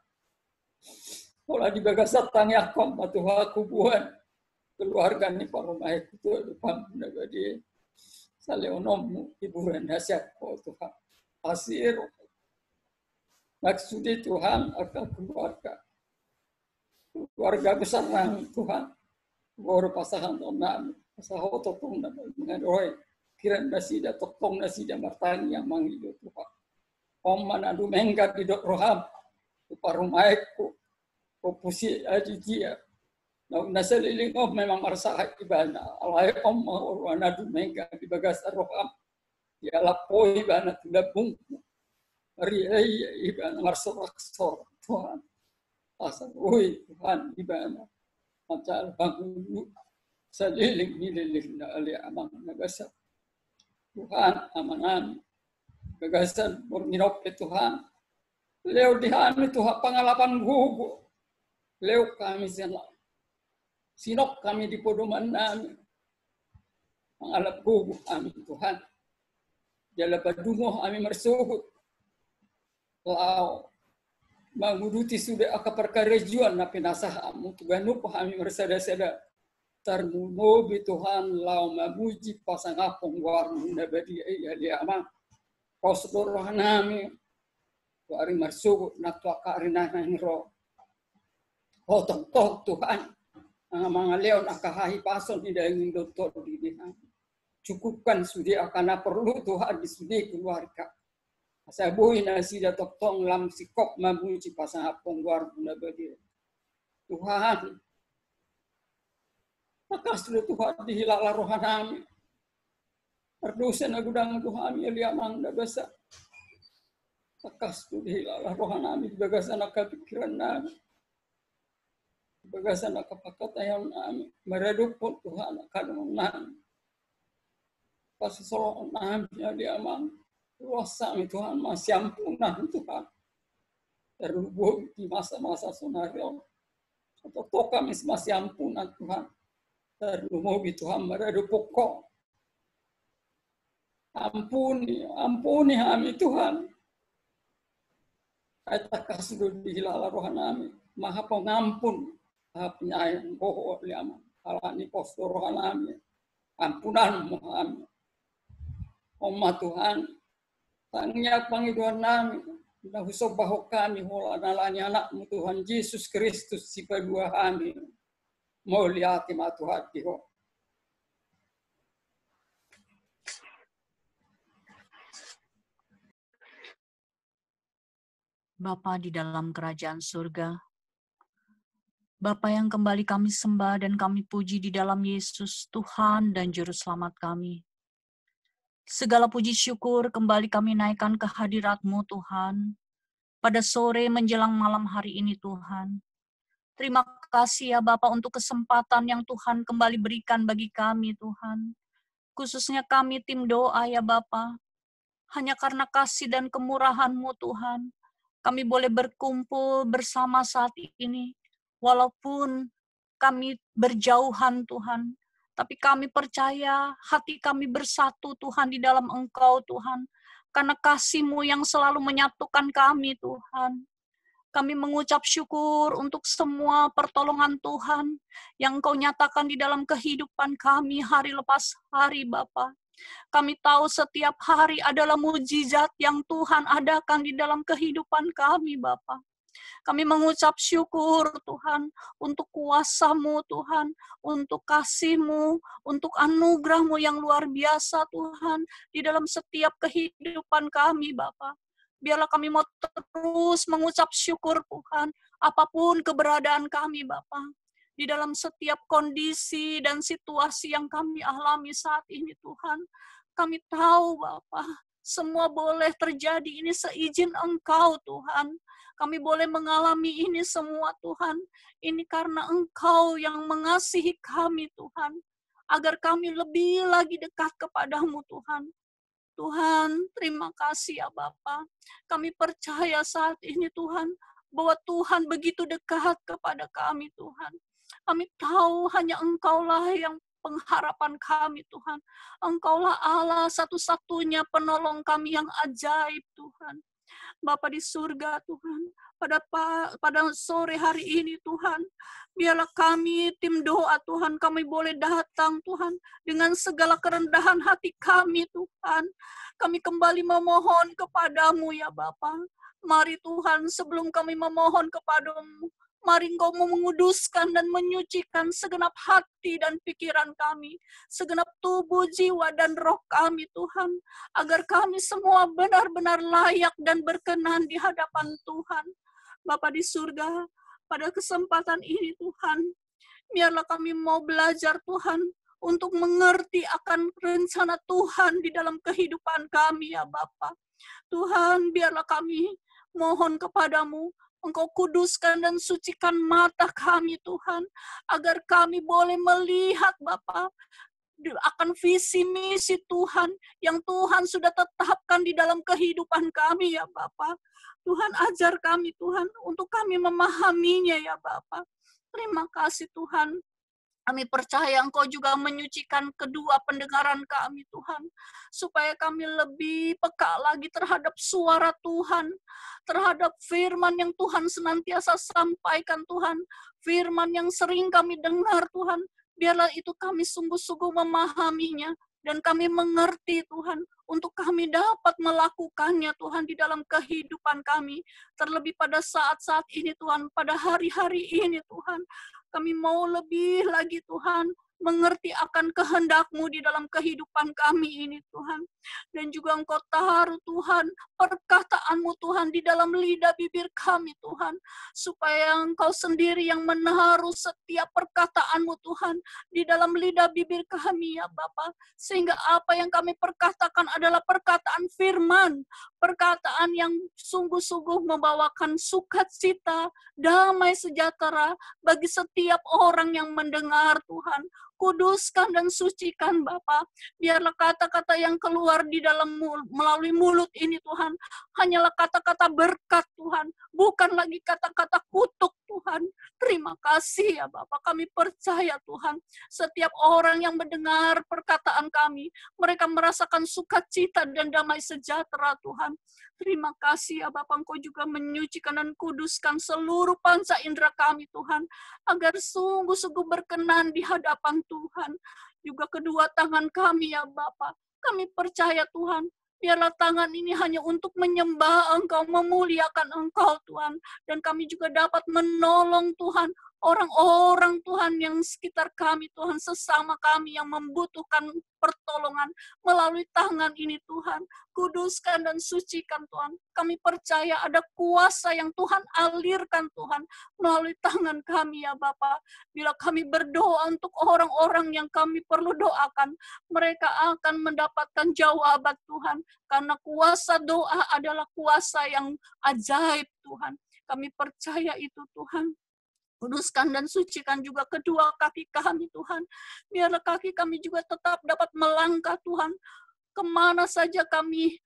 pola di bagas datang ya kom Tuhan kubuan keluarga ni paromah itu depan nagadi saleonom hiburan dahsyat Tuhan asir maksudnya Tuhan akan keluarga besar nami Tuhan baru pasangan nami pasaho totong dengan roy kiran nasi da totong nasi da martani yang mangido Tuhan om manadu menggat di dok roham uparumaiku opusi aji dia nasa liling om memang marsahat ibana alai om manadu menggat di bagas roham ya lapoi ibana tidak bungku Riai iban marsor Tuhan asal Tuhan iban macal bangun saliling nililing na ali amang nagasa Tuhan amanan gagasan murninop Tuhan leo dihami Tuhan pangalapan gugu leo kami sinok kami di podoman nami pangalap gugu kami Tuhan jala padungo kami marsuhut lau manguduti sudah akaperkarejuan na pinasahamu tuganu pahami mersada-sada tarmuno Tuhan lau mamuji pasangapong warung nabadi ayali amang posdor nami wari marsugo natwa karina nangro hotong Tuhan mga leon akahahi pason di daging doktor di dihan cukupkan sudah akan perlu Tuhan di sudi keluarga Sabuhi na sida toktong lam sikop mabuci pasang hapong guar bunda badi. Tuhan, makasih Tuhan dihilala rohanami. Perdosa na gudang Tuhan ya liamang dagasa. Makasih dihilala rohanami dagasa na kepikiran nami. Dagasa na kapakatayan nami. Meredupun Tuhan akan nami. Pasisolo nami ya liamang. Luasa mi Tuhan masih ampunan Tuhan. Terhubung di masa-masa sonario. Atau toka masih ampunan Tuhan. Terhubung Tuhan meradu pokok. Ampuni kami Tuhan. Kita kasih dihilala rohanami. Maha pengampun. Maha penyayang. Bohong liama. Alani posto rohanami. Ampunanmu kami. Oma Tuhan. Tangnya pangiduan nami. Nahusok bahok kami. Hola nalani anakmu Tuhan Yesus Kristus. Si kedua kami. Mulyati Tuhan Tuhan. Bapa di dalam kerajaan surga, Bapa yang kembali kami sembah dan kami puji di dalam Yesus, Tuhan dan Juru Selamat kami. Segala puji syukur kembali kami naikkan ke hadirat-Mu Tuhan, pada sore menjelang malam hari ini Tuhan. Terima kasih ya Bapa untuk kesempatan yang Tuhan kembali berikan bagi kami Tuhan. Khususnya kami tim doa ya Bapa, hanya karena kasih dan kemurahan-Mu Tuhan, kami boleh berkumpul bersama saat ini, walaupun kami berjauhan Tuhan, tapi kami percaya hati kami bersatu Tuhan di dalam Engkau Tuhan, karena kasih-Mu yang selalu menyatukan kami Tuhan. Kami mengucap syukur untuk semua pertolongan Tuhan yang Engkau nyatakan di dalam kehidupan kami hari lepas hari Bapa. Kami tahu setiap hari adalah mujizat yang Tuhan adakan di dalam kehidupan kami, Bapa. Kami mengucap syukur, Tuhan, untuk kuasa-Mu, Tuhan, untuk kasih-Mu, untuk anugerah-Mu yang luar biasa, Tuhan, di dalam setiap kehidupan kami, Bapa. Biarlah kami mau terus mengucap syukur, Tuhan, apapun keberadaan kami, Bapa. Di dalam setiap kondisi dan situasi yang kami alami saat ini, Tuhan. Kami tahu, Bapa, semua boleh terjadi ini seizin Engkau, Tuhan. Kami boleh mengalami ini semua, Tuhan. Ini karena Engkau yang mengasihi kami, Tuhan. Agar kami lebih lagi dekat kepadamu, Tuhan. Tuhan, terima kasih ya Bapa. Kami percaya saat ini, Tuhan, bahwa Tuhan begitu dekat kepada kami, Tuhan. Kami tahu hanya Engkaulah yang pengharapan kami, Tuhan. Engkaulah Allah satu-satunya penolong kami yang ajaib, Tuhan. Bapa di surga, Tuhan, pada sore hari ini, Tuhan, biarlah kami, tim doa, Tuhan, kami boleh datang, Tuhan, dengan segala kerendahan hati kami, Tuhan. Kami kembali memohon kepadamu, ya Bapa. Mari, Tuhan, sebelum kami memohon kepadamu, mari Engkau menguduskan dan menyucikan segenap hati dan pikiran kami, segenap tubuh, jiwa, dan roh kami, Tuhan, agar kami semua benar-benar layak dan berkenan di hadapan Tuhan. Bapa di surga, pada kesempatan ini, Tuhan, biarlah kami mau belajar, Tuhan, untuk mengerti akan rencana Tuhan di dalam kehidupan kami, ya Bapa. Tuhan, biarlah kami mohon kepadamu, Engkau kuduskan dan sucikan mata kami, Tuhan, agar kami boleh melihat, Bapa, akan visi misi Tuhan yang Tuhan sudah tetapkan di dalam kehidupan kami, ya Bapa. Tuhan, ajar kami, Tuhan, untuk kami memahaminya, ya Bapa. Terima kasih, Tuhan. Kami percaya Engkau juga menyucikan kedua pendengaran kami, Tuhan. Supaya kami lebih peka lagi terhadap suara Tuhan. Terhadap firman yang Tuhan senantiasa sampaikan, Tuhan. Firman yang sering kami dengar, Tuhan. Biarlah itu kami sungguh-sungguh memahaminya. Dan kami mengerti, Tuhan. Untuk kami dapat melakukannya, Tuhan, di dalam kehidupan kami. Terlebih pada saat-saat ini, Tuhan. Pada hari-hari ini, Tuhan. Kami mau lebih lagi, Tuhan, mengerti akan kehendak-Mu di dalam kehidupan kami ini Tuhan. Dan juga Engkau taruh Tuhan perkataan-Mu Tuhan di dalam lidah bibir kami Tuhan. Supaya Engkau sendiri yang menaruh setiap perkataan-Mu Tuhan di dalam lidah bibir kami ya Bapa. Sehingga apa yang kami perkatakan adalah perkataan firman. Perkataan yang sungguh-sungguh membawakan sukacita, damai sejahtera bagi setiap orang yang mendengar Tuhan. Kuduskan dan sucikan Bapa. Biarlah kata-kata yang keluar di dalam melalui mulut ini Tuhan, hanyalah kata-kata berkat Tuhan, bukan lagi kata-kata kutuk Tuhan. Terima kasih ya Bapa, kami percaya Tuhan, setiap orang yang mendengar perkataan kami, mereka merasakan sukacita dan damai sejahtera Tuhan. Terima kasih ya Bapa, Engkau juga menyucikan dan kuduskan seluruh panca indera kami Tuhan, agar sungguh-sungguh berkenan di hadapan Tuhan. Juga kedua tangan kami ya Bapa, kami percaya Tuhan, biarlah tangan ini hanya untuk menyembah Engkau, memuliakan Engkau Tuhan. Dan kami juga dapat menolong Tuhan, orang-orang Tuhan yang sekitar kami Tuhan, sesama kami yang membutuhkan pertolongan melalui tangan ini Tuhan. Kuduskan dan sucikan Tuhan. Kami percaya ada kuasa yang Tuhan alirkan Tuhan melalui tangan kami ya Bapa. Bila kami berdoa untuk orang-orang yang kami perlu doakan, mereka akan mendapatkan jawaban Tuhan. Karena kuasa doa adalah kuasa yang ajaib Tuhan. Kami percaya itu Tuhan. Kuduskan dan sucikan juga kedua kaki kami Tuhan. Biarlah kaki kami juga tetap dapat melangkah Tuhan. Kemana saja kami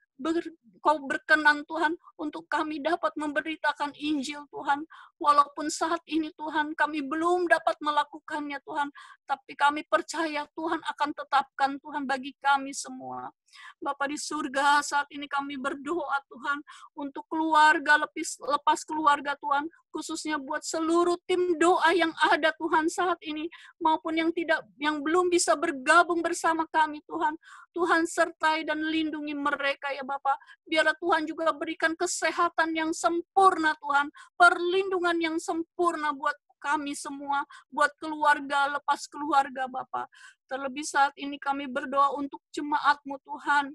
Kau berkenan Tuhan untuk kami dapat memberitakan Injil Tuhan. Walaupun saat ini Tuhan kami belum dapat melakukannya Tuhan. Tapi kami percaya Tuhan akan tetapkan Tuhan bagi kami semua. Bapa di surga, saat ini kami berdoa Tuhan untuk keluarga, lepas keluarga Tuhan, khususnya buat seluruh tim doa yang ada Tuhan saat ini, maupun yang belum bisa bergabung bersama kami Tuhan. Tuhan sertai dan lindungi mereka ya Bapa. Biarlah Tuhan juga berikan kesehatan yang sempurna Tuhan, perlindungan yang sempurna buat kami semua, buat keluarga, lepas keluarga Bapa. Terlebih saat ini kami berdoa untuk jemaat-Mu Tuhan,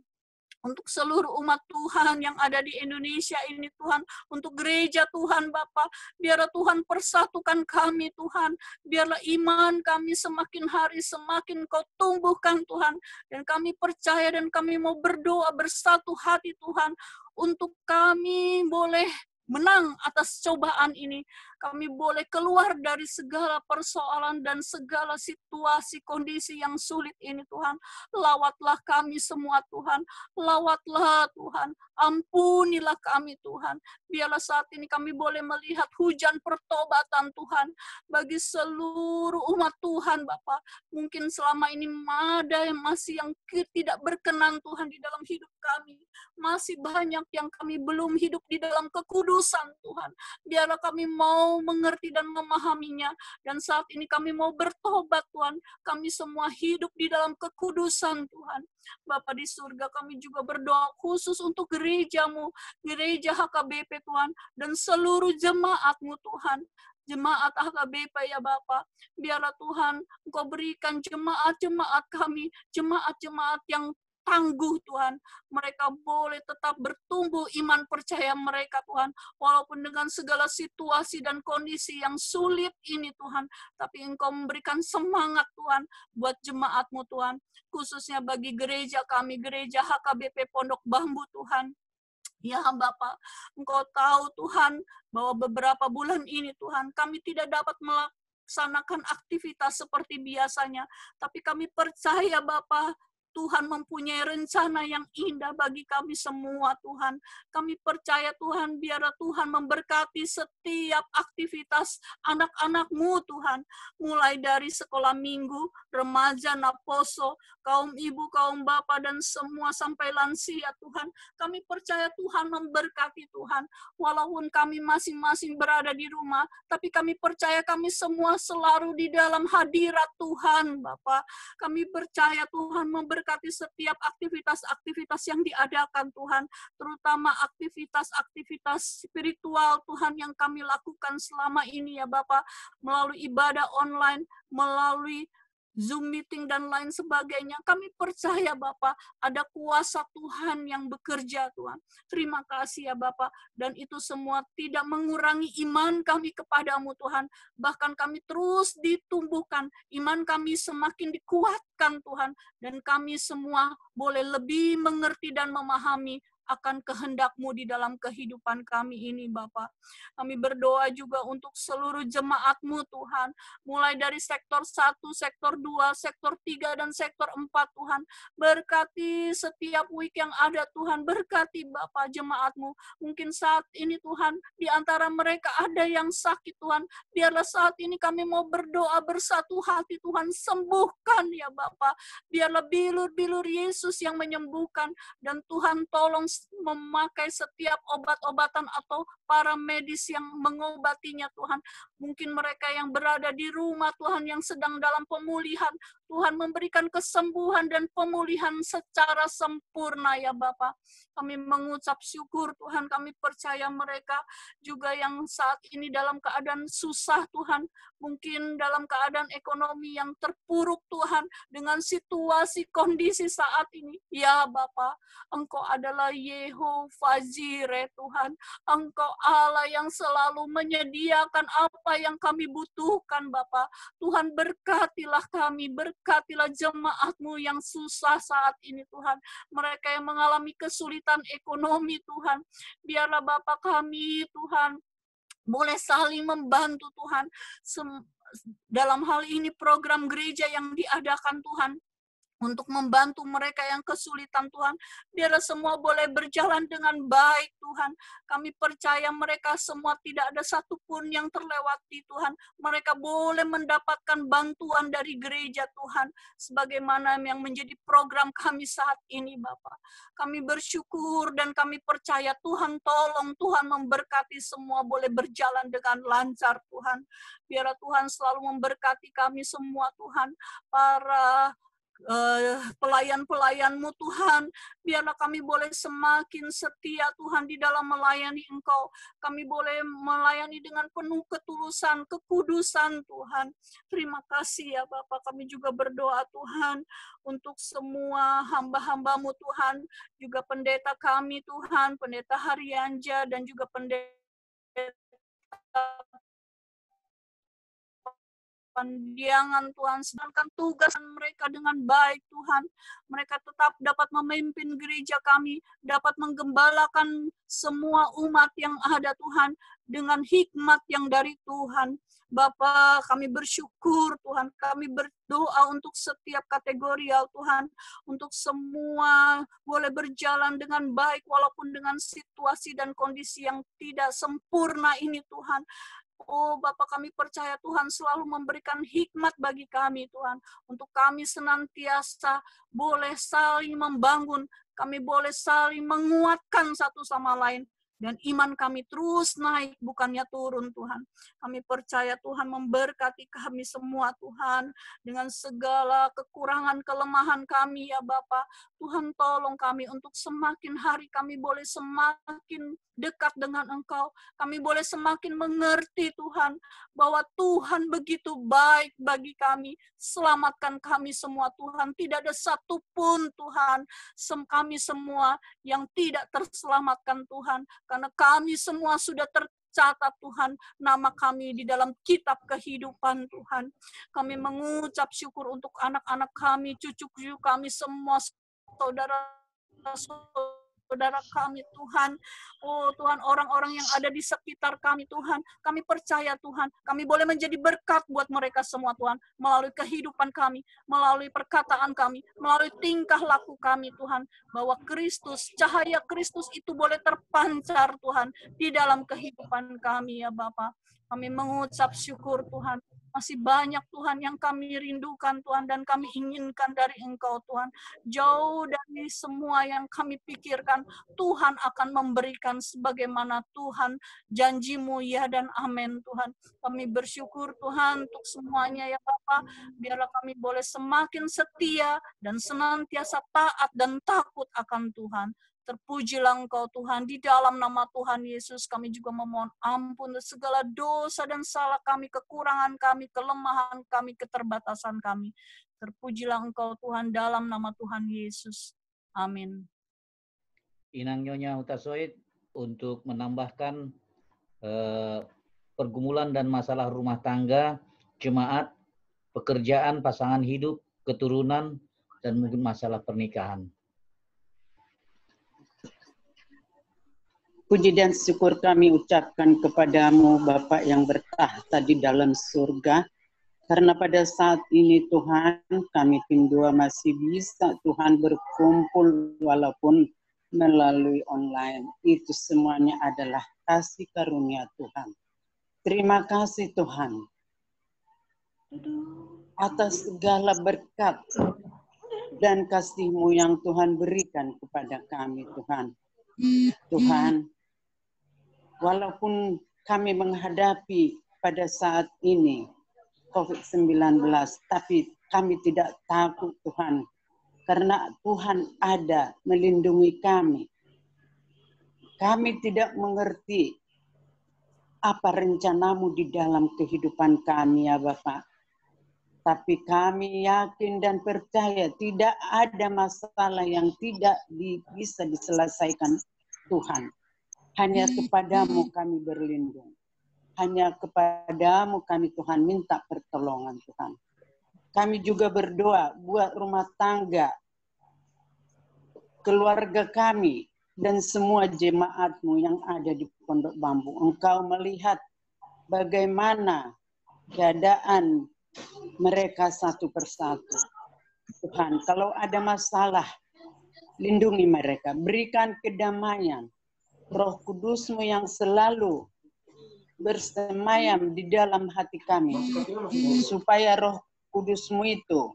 untuk seluruh umat Tuhan yang ada di Indonesia ini Tuhan, untuk gereja Tuhan Bapa. Biarlah Tuhan persatukan kami Tuhan, biarlah iman kami semakin hari semakin Kau tumbuhkan Tuhan, dan kami percaya dan kami mau berdoa bersatu hati Tuhan, untuk kami boleh menang atas cobaan ini. Kami boleh keluar dari segala persoalan dan segala situasi kondisi yang sulit ini Tuhan. Lawatlah kami semua Tuhan. Lawatlah Tuhan. Ampunilah kami Tuhan. Biarlah saat ini kami boleh melihat hujan pertobatan Tuhan bagi seluruh umat Tuhan Bapa. Mungkin selama ini ada yang masih yang tidak berkenan Tuhan di dalam hidup kami. Masih banyak yang kami belum hidup di dalam kekudusan Tuhan. Biarlah kami mau mengerti dan memahaminya. Dan saat ini kami mau bertobat Tuhan. Kami semua hidup di dalam kekudusan Tuhan. Bapa di surga, kami juga berdoa khusus untuk gereja-Mu, gereja HKBP Tuhan, dan seluruh jemaat-Mu Tuhan. Jemaat HKBP ya Bapa. Biarlah Tuhan Engkau berikan jemaat-jemaat kami, jemaat-jemaat yang tangguh Tuhan. Mereka boleh tetap bertumbuh iman percaya mereka Tuhan. Walaupun dengan segala situasi dan kondisi yang sulit ini Tuhan. Tapi Engkau memberikan semangat Tuhan buat jemaat-Mu Tuhan. Khususnya bagi gereja kami, gereja HKBP Pondok Bambu Tuhan. Ya Bapak, Engkau tahu Tuhan bahwa beberapa bulan ini Tuhan kami tidak dapat melaksanakan aktivitas seperti biasanya. Tapi kami percaya Bapak, Tuhan mempunyai rencana yang indah bagi kami semua Tuhan. Kami percaya Tuhan, biarlah Tuhan memberkati setiap aktivitas anak-anak-Mu Tuhan. Mulai dari sekolah minggu, remaja, naposo, kaum ibu, kaum bapak, dan semua sampai lansia Tuhan. Kami percaya Tuhan memberkati Tuhan. Walaupun kami masing-masing berada di rumah, tapi kami percaya kami semua selalu di dalam hadirat Tuhan Bapa. Kami percaya Tuhan memberkati setiap aktivitas-aktivitas yang diadakan Tuhan, terutama aktivitas-aktivitas spiritual Tuhan yang kami lakukan selama ini ya Bapak, melalui ibadah online, melalui Zoom meeting dan lain sebagainya. Kami percaya Bapak, ada kuasa Tuhan yang bekerja Tuhan. Terima kasih ya Bapak. Dan itu semua tidak mengurangi iman kami kepadamu Tuhan. Bahkan kami terus ditumbuhkan. Iman kami semakin dikuatkan Tuhan. Dan kami semua boleh lebih mengerti dan memahami akan kehendak-Mu di dalam kehidupan kami ini, Bapak. Kami berdoa juga untuk seluruh jemaat-Mu, Tuhan. Mulai dari sektor 1, sektor 2, sektor 3, dan sektor 4, Tuhan. Berkati setiap week yang ada, Tuhan. Berkati Bapak jemaat-Mu. Mungkin saat ini, Tuhan, di antara mereka ada yang sakit, Tuhan. Biarlah saat ini kami mau berdoa bersatu hati, Tuhan. Sembuhkan ya Bapak. Biarlah bilur-bilur Yesus yang menyembuhkan. Dan Tuhan tolong memakai setiap obat-obatan atau para medis yang mengobatinya Tuhan. Mungkin mereka yang berada di rumah Tuhan yang sedang dalam pemulihan. Tuhan memberikan kesembuhan dan pemulihan secara sempurna ya Bapa. Kami mengucap syukur Tuhan. Kami percaya mereka juga yang saat ini dalam keadaan susah Tuhan. Mungkin dalam keadaan ekonomi yang terpuruk Tuhan. Dengan situasi kondisi saat ini. Ya Bapa, Engkau adalah Yehova Jireh Tuhan. Engkau Allah yang selalu menyediakan apa yang kami butuhkan Bapa. Tuhan berkatilah kami, berkatilah jemaat-Mu yang susah saat ini Tuhan. Mereka yang mengalami kesulitan ekonomi Tuhan. Biarlah Bapa kami Tuhan boleh saling membantu Tuhan. Dalam hal ini program gereja yang diadakan Tuhan. Untuk membantu mereka yang kesulitan Tuhan. Biarlah semua boleh berjalan dengan baik Tuhan. Kami percaya mereka semua tidak ada satupun yang terlewati Tuhan. Mereka boleh mendapatkan bantuan dari gereja Tuhan. Sebagaimana yang menjadi program kami saat ini Bapak. Kami bersyukur dan kami percaya Tuhan tolong, Tuhan memberkati semua boleh berjalan dengan lancar Tuhan. Biarlah Tuhan selalu memberkati kami semua Tuhan. Para pelayan-pelayan-Mu Tuhan, biarlah kami boleh semakin setia Tuhan di dalam melayani Engkau. Kami boleh melayani dengan penuh ketulusan, kekudusan Tuhan. Terima kasih ya Bapak, kami juga berdoa Tuhan untuk semua hamba-hamba-Mu Tuhan, juga pendeta kami Tuhan, pendeta Haryanja dan juga pendeta pandiangan Tuhan, sedangkan tugas mereka dengan baik Tuhan. Mereka tetap dapat memimpin gereja kami, dapat menggembalakan semua umat yang ada Tuhan, dengan hikmat yang dari Tuhan. Bapa, kami bersyukur Tuhan, kami berdoa untuk setiap kategori ya Tuhan, untuk semua boleh berjalan dengan baik walaupun dengan situasi dan kondisi yang tidak sempurna ini Tuhan. Oh Bapa, kami percaya Tuhan selalu memberikan hikmat bagi kami Tuhan. Untuk kami senantiasa boleh saling membangun. Kami boleh saling menguatkan satu sama lain. Dan iman kami terus naik, bukannya turun Tuhan. Kami percaya Tuhan memberkati kami semua Tuhan. Dengan segala kekurangan, kelemahan kami ya Bapa. Tuhan tolong kami untuk semakin hari kami boleh semakin dekat dengan Engkau. Kami boleh semakin mengerti Tuhan, bahwa Tuhan begitu baik bagi kami. Selamatkan kami semua Tuhan. Tidak ada satupun Tuhan, kami semua yang tidak terselamatkan Tuhan. Karena kami semua sudah tercatat Tuhan, nama kami di dalam kitab kehidupan Tuhan. Kami mengucap syukur untuk anak-anak kami, cucu-cucu kami semua, saudara kami Tuhan. Oh Tuhan, orang-orang yang ada di sekitar kami Tuhan. Kami percaya Tuhan, kami boleh menjadi berkat buat mereka semua Tuhan. Melalui kehidupan kami, melalui perkataan kami, melalui tingkah laku kami Tuhan. Bahwa Kristus, cahaya Kristus itu boleh terpancar Tuhan di dalam kehidupan kami ya Bapa. Kami mengucap syukur Tuhan. Masih banyak Tuhan yang kami rindukan Tuhan dan kami inginkan dari Engkau Tuhan. Jauh dari semua yang kami pikirkan, Tuhan akan memberikan sebagaimana Tuhan janji-Mu ya dan amin Tuhan. Kami bersyukur Tuhan untuk semuanya ya Bapa. Biarlah kami boleh semakin setia dan senantiasa taat dan takut akan Tuhan. Terpujilah Engkau Tuhan, di dalam nama Tuhan Yesus kami juga memohon ampun segala dosa dan salah kami, kekurangan kami, kelemahan kami, keterbatasan kami. Terpujilah Engkau Tuhan dalam nama Tuhan Yesus. Amin. Inang Nyonya Hutasoid untuk menambahkan pergumulan dan masalah rumah tangga, jemaat, pekerjaan, pasangan hidup, keturunan, dan mungkin masalah pernikahan. Puji dan syukur kami ucapkan kepadamu Bapa yang bertahta di dalam surga. Karena pada saat ini Tuhan, kami tim 2 masih bisa Tuhan berkumpul walaupun melalui online. Itu semuanya adalah kasih karunia Tuhan. Terima kasih Tuhan atas segala berkat dan kasih-Mu yang Tuhan berikan kepada kami Tuhan. Tuhan, walaupun kami menghadapi pada saat ini COVID-19, tapi kami tidak takut Tuhan, karena Tuhan ada melindungi kami. Kami tidak mengerti apa rencana-Mu di dalam kehidupan kami ya Bapak. Tapi kami yakin dan percaya tidak ada masalah yang tidak bisa diselesaikan Tuhan. Hanya kepadamu kami berlindung. Hanya kepadamu kami Tuhan minta pertolongan Tuhan. Kami juga berdoa buat rumah tangga, keluarga kami, dan semua jemaat-Mu yang ada di Pondok Bambu. Engkau melihat bagaimana keadaan mereka satu persatu. Tuhan, kalau ada masalah, lindungi mereka. Berikan kedamaian. Roh Kudus-Mu yang selalu bersemayam di dalam hati kami, supaya Roh Kudus-Mu itu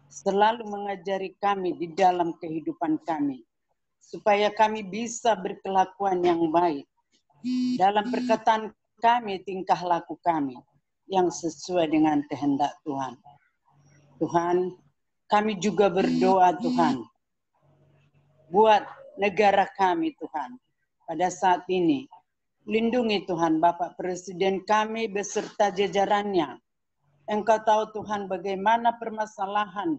selalu mengajari kami di dalam kehidupan kami, supaya kami bisa berkelakuan yang baik dalam perkataan kami, tingkah laku kami yang sesuai dengan kehendak Tuhan. Tuhan, kami juga berdoa Tuhan buat negara kami Tuhan pada saat ini. Lindungi Tuhan Bapak Presiden kami beserta jajarannya. Engkau tahu Tuhan bagaimana permasalahan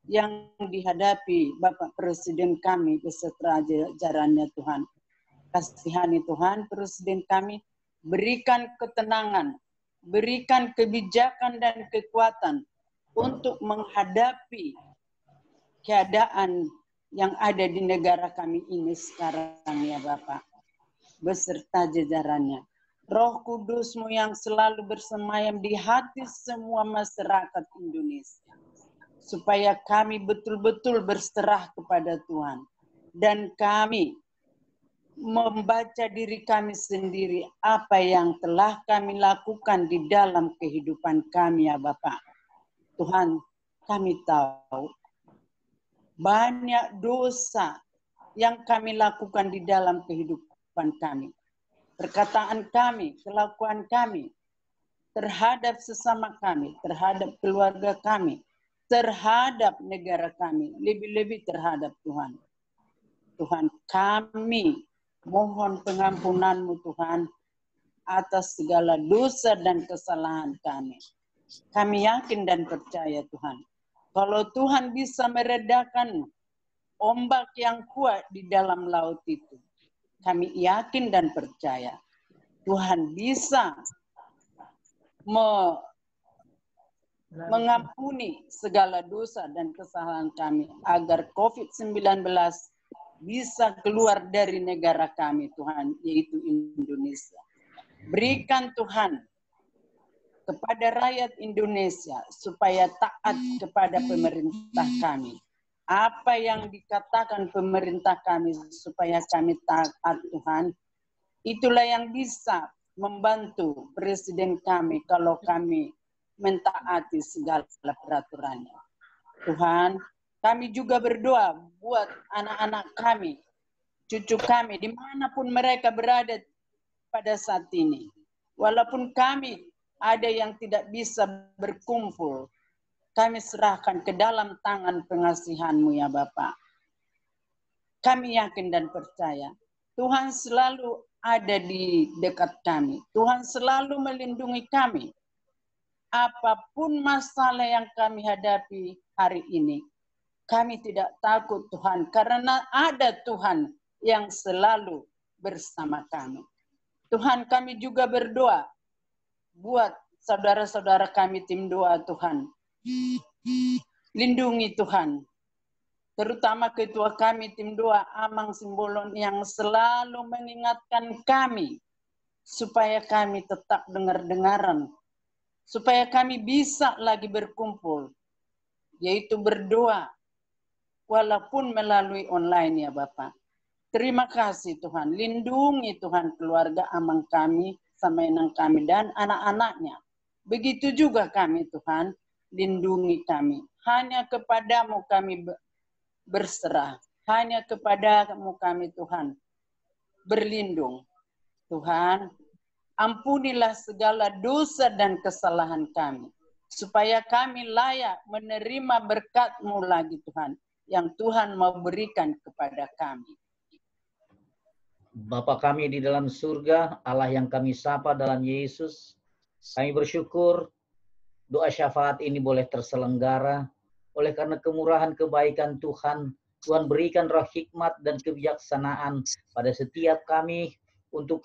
yang dihadapi Bapak Presiden kami beserta jajarannya Tuhan. Kasihani Tuhan Presiden kami, berikan ketenangan, berikan kebijakan dan kekuatan untuk menghadapi keadaan yang ada di negara kami ini sekarang ya Bapak. Beserta jajarannya. Roh Kudus-Mu yang selalu bersemayam di hati semua masyarakat Indonesia. Supaya kami betul-betul berserah kepada Tuhan. Dan kami membaca diri kami sendiri apa yang telah kami lakukan di dalam kehidupan kami ya Bapak. Tuhan, kami tahu banyak dosa yang kami lakukan di dalam kehidupan kami, perkataan kami, kelakuan kami terhadap sesama kami, terhadap keluarga kami, terhadap negara kami, lebih-lebih terhadap Tuhan. Tuhan, kami mohon pengampunan-Mu Tuhan atas segala dosa dan kesalahan kami. Kami yakin dan percaya Tuhan, kalau Tuhan bisa meredakan ombak yang kuat di dalam laut itu, kami yakin dan percaya Tuhan bisa mengampuni segala dosa dan kesalahan kami agar COVID-19 bisa keluar dari negara kami Tuhan, yaitu Indonesia. Berikan Tuhan kepada rakyat Indonesia supaya taat kepada pemerintah kami. Apa yang dikatakan pemerintah kami supaya kami taat Tuhan, itulah yang bisa membantu Presiden kami kalau kami mentaati segala peraturannya. Tuhan, kami juga berdoa buat anak-anak kami, cucu kami, dimanapun mereka berada pada saat ini. Walaupun kami ada yang tidak bisa berkumpul, kami serahkan ke dalam tangan pengasihan-Mu ya Bapa. Kami yakin dan percaya Tuhan selalu ada di dekat kami. Tuhan selalu melindungi kami. apapun masalah yang kami hadapi hari ini, kami tidak takut Tuhan, karena ada Tuhan yang selalu bersama kami. Tuhan, kami juga berdoa buat saudara-saudara kami tim doa Tuhan. Lindungi Tuhan, terutama ketua kami tim doa Amang Simbolon yang selalu mengingatkan kami supaya kami tetap dengar-dengaran, supaya kami bisa lagi berkumpul, yaitu berdoa walaupun melalui online ya Bapak. Terima kasih Tuhan, lindungi Tuhan keluarga Amang kami, sama enang kami dan anak-anaknya. Begitu juga kami Tuhan, lindungi kami. Hanya kepadamu kami berserah. Hanya kepadamu kami Tuhan berlindung. Tuhan, ampunilah segala dosa dan kesalahan kami. Supaya kami layak menerima berkat-Mu lagi Tuhan. Yang Tuhan mau berikan kepada kami. Bapa kami di dalam surga, Allah yang kami sapa dalam Yesus, kami bersyukur doa syafaat ini boleh terselenggara oleh karena kemurahan kebaikan Tuhan. Tuhan berikan roh hikmat dan kebijaksanaan pada setiap kami untuk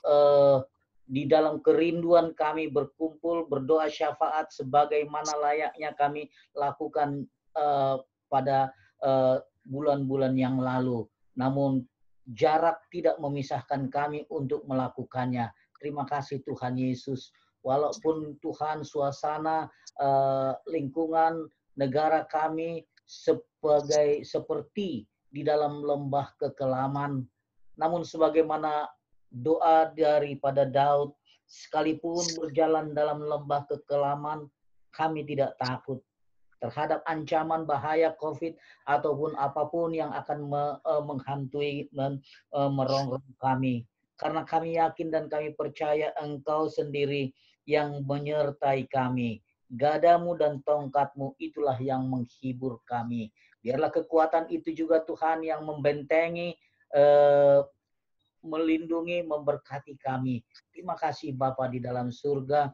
di dalam kerinduan kami berkumpul berdoa syafaat sebagaimana layaknya kami lakukan pada bulan-bulan yang lalu. Namun jarak tidak memisahkan kami untuk melakukannya. Terima kasih Tuhan Yesus. Walaupun Tuhan suasana lingkungan negara kami seperti di dalam lembah kekelaman, namun sebagaimana doa daripada Daud, sekalipun berjalan dalam lembah kekelaman, kami tidak takut terhadap ancaman bahaya COVID ataupun apapun yang akan menghantui dan merongrong kami. Karena kami yakin dan kami percaya Engkau sendiri yang menyertai kami. Gadamu dan tongkatmu itulah yang menghibur kami. Biarlah kekuatan itu juga Tuhan yang membentengi, melindungi, memberkati kami. Terima kasih Bapa di dalam surga.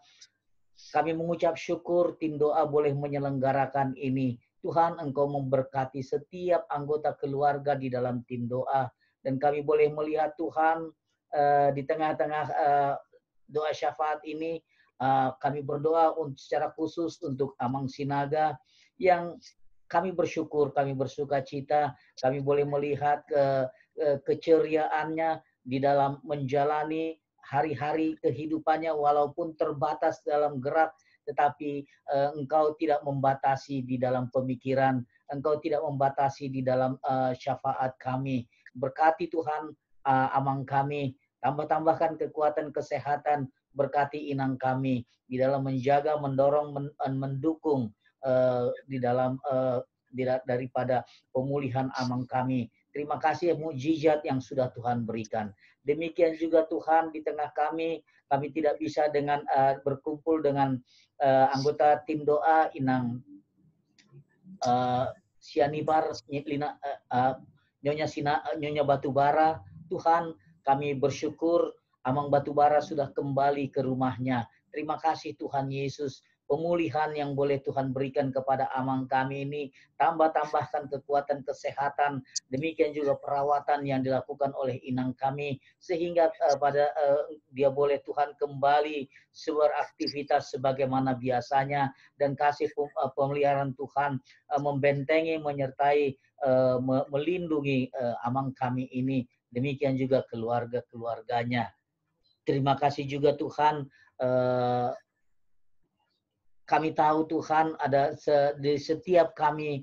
Kami mengucap syukur tim doa boleh menyelenggarakan ini. Tuhan, Engkau memberkati setiap anggota keluarga di dalam tim doa. Dan kami boleh melihat Tuhan di tengah-tengah doa syafaat ini, kami berdoa secara khusus untuk Amang Sinaga yang kami bersyukur, kami bersuka cita, kami boleh melihat keceriaannya di dalam menjalani hari-hari kehidupannya walaupun terbatas dalam gerak, tetapi Engkau tidak membatasi di dalam pemikiran, Engkau tidak membatasi di dalam syafaat kami. Berkati Tuhan Amang kami, tambahkan kekuatan kesehatan, berkati inang kami di dalam menjaga, mendorong, mendukung di dalam daripada pemulihan Amang kami. Terima kasih mukjizat yang sudah Tuhan berikan. Demikian juga Tuhan di tengah kami tidak bisa dengan berkumpul dengan anggota tim doa inang Sianibar, Nyonya Batubara. Tuhan, kami bersyukur Amang Batubara sudah kembali ke rumahnya. Terima kasih Tuhan Yesus. Pemulihan yang boleh Tuhan berikan kepada Amang kami ini, tambahkan kekuatan kesehatan, demikian juga perawatan yang dilakukan oleh inang kami, sehingga dia boleh Tuhan kembali beraktivitas sebagaimana biasanya, dan kasih pemeliharaan Tuhan membentengi, menyertai, melindungi Amang kami ini, demikian juga keluarga-keluarganya. Terima kasih juga Tuhan, kami tahu Tuhan ada di setiap kami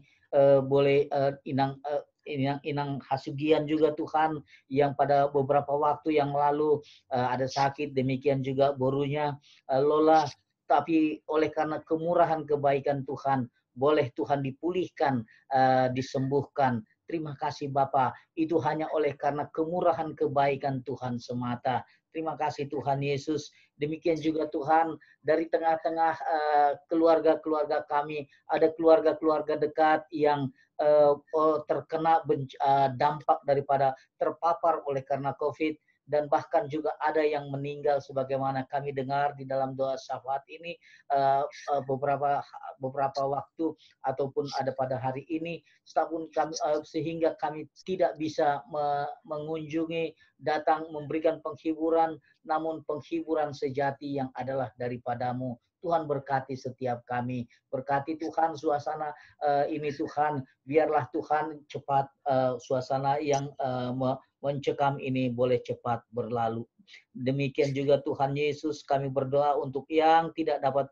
boleh inang Hasugian juga Tuhan yang pada beberapa waktu yang lalu ada sakit, demikian juga borunya Lola, tapi oleh karena kemurahan kebaikan Tuhan boleh Tuhan dipulihkan, disembuhkan. Terima kasih Bapa, itu hanya oleh karena kemurahan kebaikan Tuhan semata. Terima kasih Tuhan Yesus. Demikian juga Tuhan, dari tengah-tengah keluarga-keluarga kami, ada keluarga-keluarga dekat yang terkena dampak daripada terpapar oleh karena COVID. dan bahkan juga ada yang meninggal sebagaimana kami dengar di dalam doa syafaat ini beberapa waktu ataupun ada pada hari ini, sehingga kami tidak bisa mengunjungi, datang memberikan penghiburan, namun penghiburan sejati yang adalah daripadamu. Tuhan berkati setiap kami, berkati Tuhan suasana ini Tuhan, biarlah Tuhan cepat suasana yang mencekam ini boleh cepat berlalu. Demikian juga Tuhan Yesus, kami berdoa untuk yang tidak dapat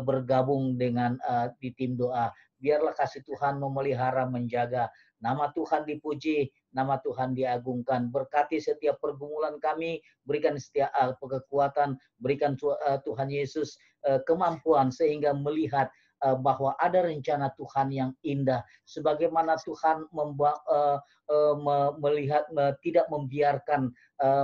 bergabung dengan di tim doa. Biarlah kasih Tuhan memelihara, menjaga. Nama Tuhan dipuji, nama Tuhan diagungkan. Berkati setiap pergumulan kami, berikan setiap kekuatan, berikan Tuhan Yesus kemampuan sehingga melihat bahwa ada rencana Tuhan yang indah. Sebagaimana Tuhan melihat tidak membiarkan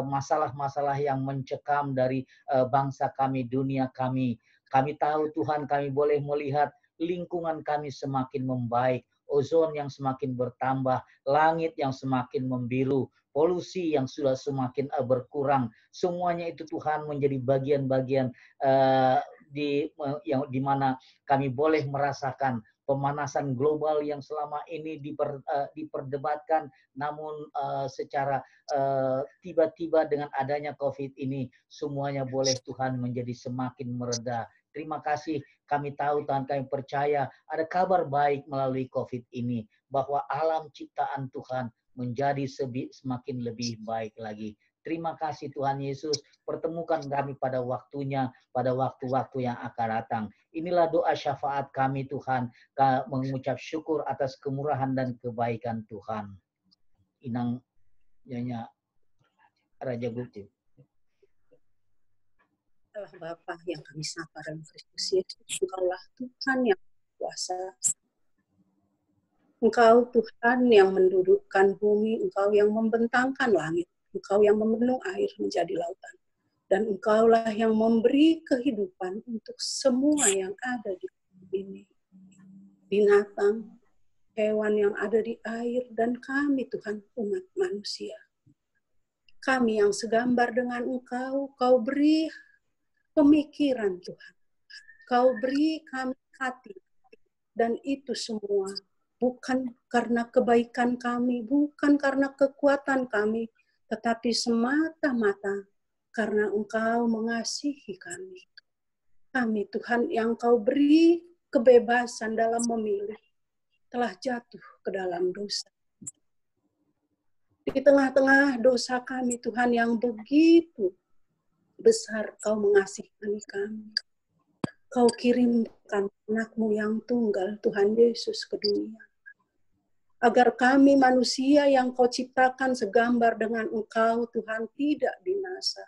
masalah-masalah yang mencekam dari bangsa kami, dunia kami. Kami tahu Tuhan, kami boleh melihat lingkungan kami semakin membaik, ozon yang semakin bertambah, langit yang semakin membiru, polusi yang sudah semakin berkurang. Semuanya itu Tuhan menjadi bagian-bagian di mana kami boleh merasakan pemanasan global yang selama ini diperdebatkan, namun secara tiba-tiba dengan adanya COVID ini semuanya boleh Tuhan menjadi semakin mereda. Terima kasih, kami tahu Tuhan, kami percaya ada kabar baik melalui COVID ini, bahwa alam ciptaan Tuhan menjadi semakin lebih baik lagi. Terima kasih Tuhan Yesus, pertemukan kami pada waktunya, pada waktu-waktu yang akan datang. Inilah doa syafaat kami Tuhan, mengucap syukur atas kemurahan dan kebaikan Tuhan. Inang Nyonya Raja Gusti. Allah Bapa yang kami sapa dalam Kristus Yesus, Engkaulah Tuhan yang kuasa. Engkau Tuhan yang mendudukkan bumi, Engkau yang membentangkan langit, Engkau yang memenuhi air menjadi lautan. Dan Engkaulah yang memberi kehidupan untuk semua yang ada di bumi ini. Binatang, hewan yang ada di air, dan kami Tuhan umat manusia. Kami yang segambar dengan Engkau, Kau beri pemikiran Tuhan. Kau beri kami hati. Dan itu semua bukan karena kebaikan kami, bukan karena kekuatan kami, tetapi semata-mata karena Engkau mengasihi kami. Kami Tuhan yang Kau beri kebebasan dalam memilih, telah jatuh ke dalam dosa. Di tengah-tengah dosa kami Tuhan yang begitu besar, Kau mengasihi kami. Kau kirimkan anak-Mu yang tunggal, Tuhan Yesus, ke dunia. Agar kami manusia yang Kau ciptakan segambar dengan Engkau, Tuhan, tidak binasa,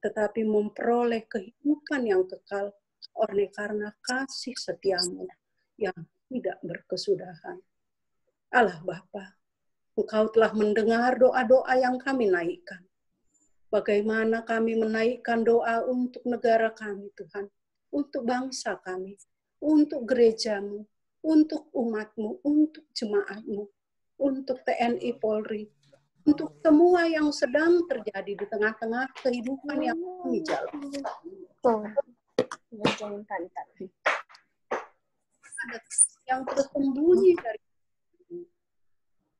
tetapi memperoleh kehidupan yang kekal oleh karena kasih setia-Mu yang tidak berkesudahan. Allah Bapa, Engkau telah mendengar doa-doa yang kami naikkan. Bagaimana kami menaikkan doa untuk negara kami, Tuhan, untuk bangsa kami, untuk gereja-Mu, untuk umat-Mu, untuk jemaat-Mu, untuk TNI Polri, untuk semua yang sedang terjadi di tengah-tengah kehidupan yang kami jalani. Ada yang tersembunyi dari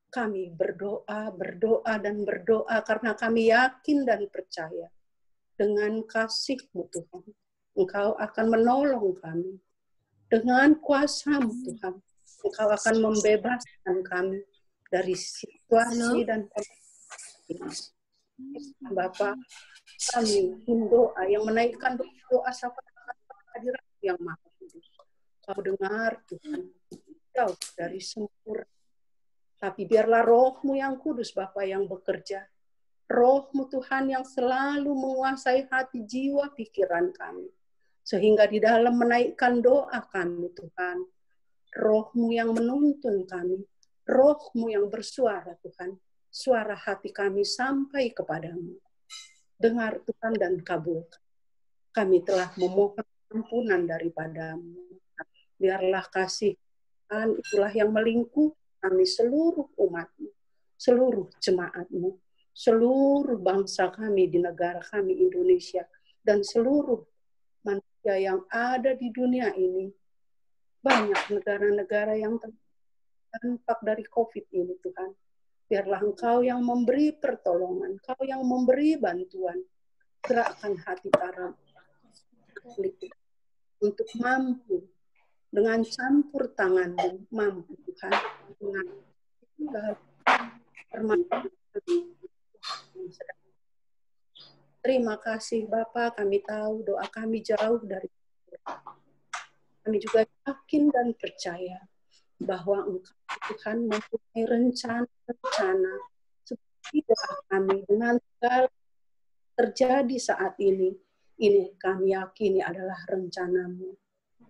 kami berdoa dan berdoa karena kami yakin dan percaya dengan kasih-Mu Tuhan, Engkau akan menolong kami. Dengan kuasa-Mu Tuhan, Engkau akan membebaskan kami dari situasi dan kondisi. Bapa, kami doa yang menaikkan doa syafaat hadirat yang Maha Kudus. Kau dengar Tuhan, jauh dari sempurna. Tapi biarlah Roh-Mu yang kudus, Bapa, yang bekerja. Roh-Mu Tuhan yang selalu menguasai hati, jiwa, pikiran kami. Sehingga di dalam menaikkan doa kami, Tuhan, Roh-Mu yang menuntun kami, Roh-Mu yang bersuara, Tuhan, suara hati kami sampai kepadamu. Dengar Tuhan dan kabulkan. Kami telah memohon ampunan daripada-Mu. Biarlah kasih Tuhan itulah yang melingkupi kami seluruh umat-Mu, seluruh jemaat-Mu, seluruh bangsa kami di negara kami Indonesia, dan seluruh manusia yang ada di dunia ini. Banyak negara-negara yang terdampak dari COVID ini, Tuhan. Biarlah Engkau yang memberi pertolongan, Engkau yang memberi bantuan. Gerakkan hati para Katolik untuk mampu dengan campur tangan-Mu, mampu Tuhan dengan permasalahan. Terima kasih Bapa, kami tahu doa kami jauh dari kami juga yakin dan percaya bahwa Engkau Tuhan mempunyai rencana-rencana seperti doa kami dengan segala terjadi saat ini. Ini kami yakini adalah rencana-Mu.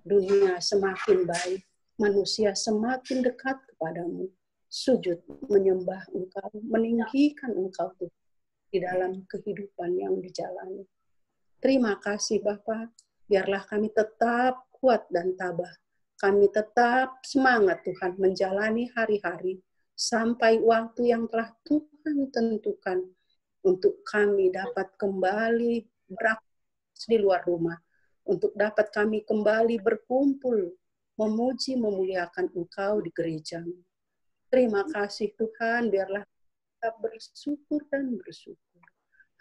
Dunia semakin baik, manusia semakin dekat kepadamu. Sujud menyembah Engkau, meninggikan Engkau Tuhan di dalam kehidupan yang dijalani. Terima kasih Bapa, biarlah kami tetap kuat dan tabah. Kami tetap semangat Tuhan menjalani hari-hari sampai waktu yang telah Tuhan tentukan untuk kami dapat kembali beraktivitas di luar rumah, untuk dapat kami kembali berkumpul, memuji, memuliakan Engkau di gereja-Mu. Terima kasih Tuhan, biarlah kita bersyukur dan bersyukur.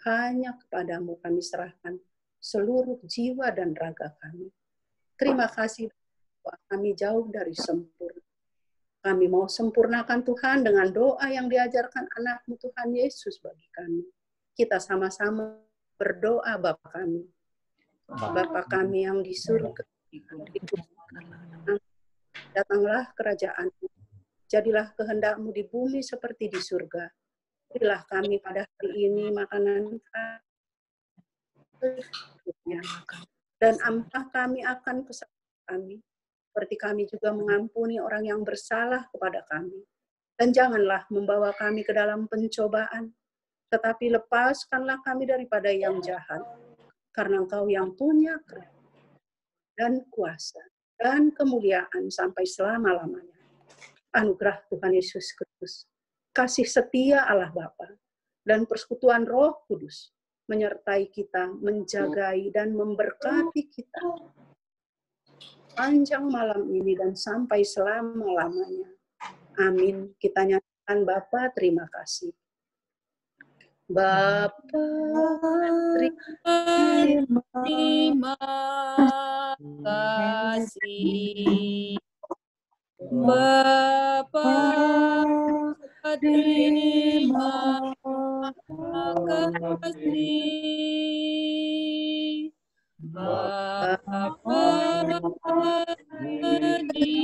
Hanya kepadamu kami serahkan seluruh jiwa dan raga kami. Terima kasih, kami jauh dari sempurna. Kami mau sempurnakan Tuhan dengan doa yang diajarkan anak-Mu Tuhan Yesus bagi kami. Kita sama-sama berdoa Bapa kami. Bapa kami yang di surga, datanglah kerajaan-Mu. Jadilah kehendak-Mu di bumi seperti di surga. Berilah kami pada hari ini makanan kami, dan ampah kami akan kesalahan kami, seperti kami juga mengampuni orang yang bersalah kepada kami. Dan janganlah membawa kami ke dalam pencobaan, tetapi lepaskanlah kami daripada yang jahat. Karena Engkau yang punya dan kuasa dan kemuliaan sampai selama-lamanya. Anugerah Tuhan Yesus Kristus, kasih setia Allah Bapa, dan persekutuan Roh Kudus menyertai kita, menjagai dan memberkati kita panjang malam ini dan sampai selama-lamanya. Amin. Kita nyatakan Bapa, terima kasih. Bapa, terima kasih. Bapa, terima kasih. Bapa di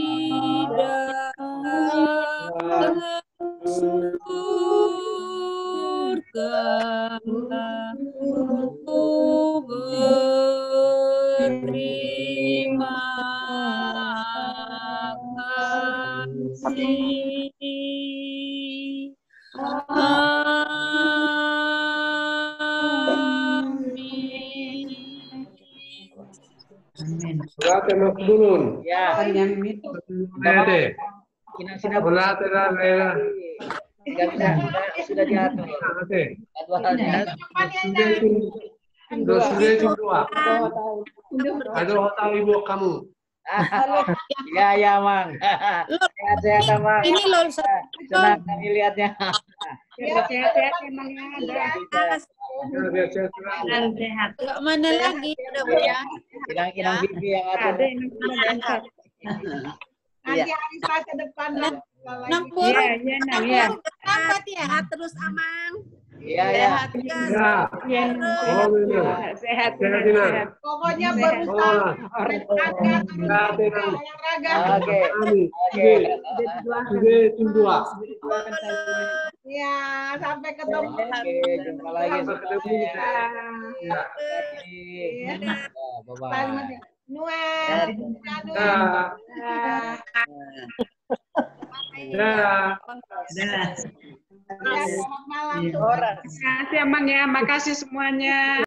dalam surga, ku berterima kasih. Berarti Mas Bunun. Ya. Dede. Sudah diatur. Sudah. Ada hotel ibu kamu. Ya, Mang. Sehat-sehat, Mang. Ini loh, senang kami lihatnya. Sehat-sehat emang ada. Sehat. Enggak mana lagi udah ya. Inang Bibi yang atur. Nanti hari Selasa depan lah. Nang puru. Iya. Angkat ya, terus Amang. Iya. Sehat. Pokoknya berusaha olahraga. Oke. Ya, sampai ketemu. Jumpa lagi. Bye-bye. Dah. Selamat malam. Terima kasih Amang ya, makasih semuanya.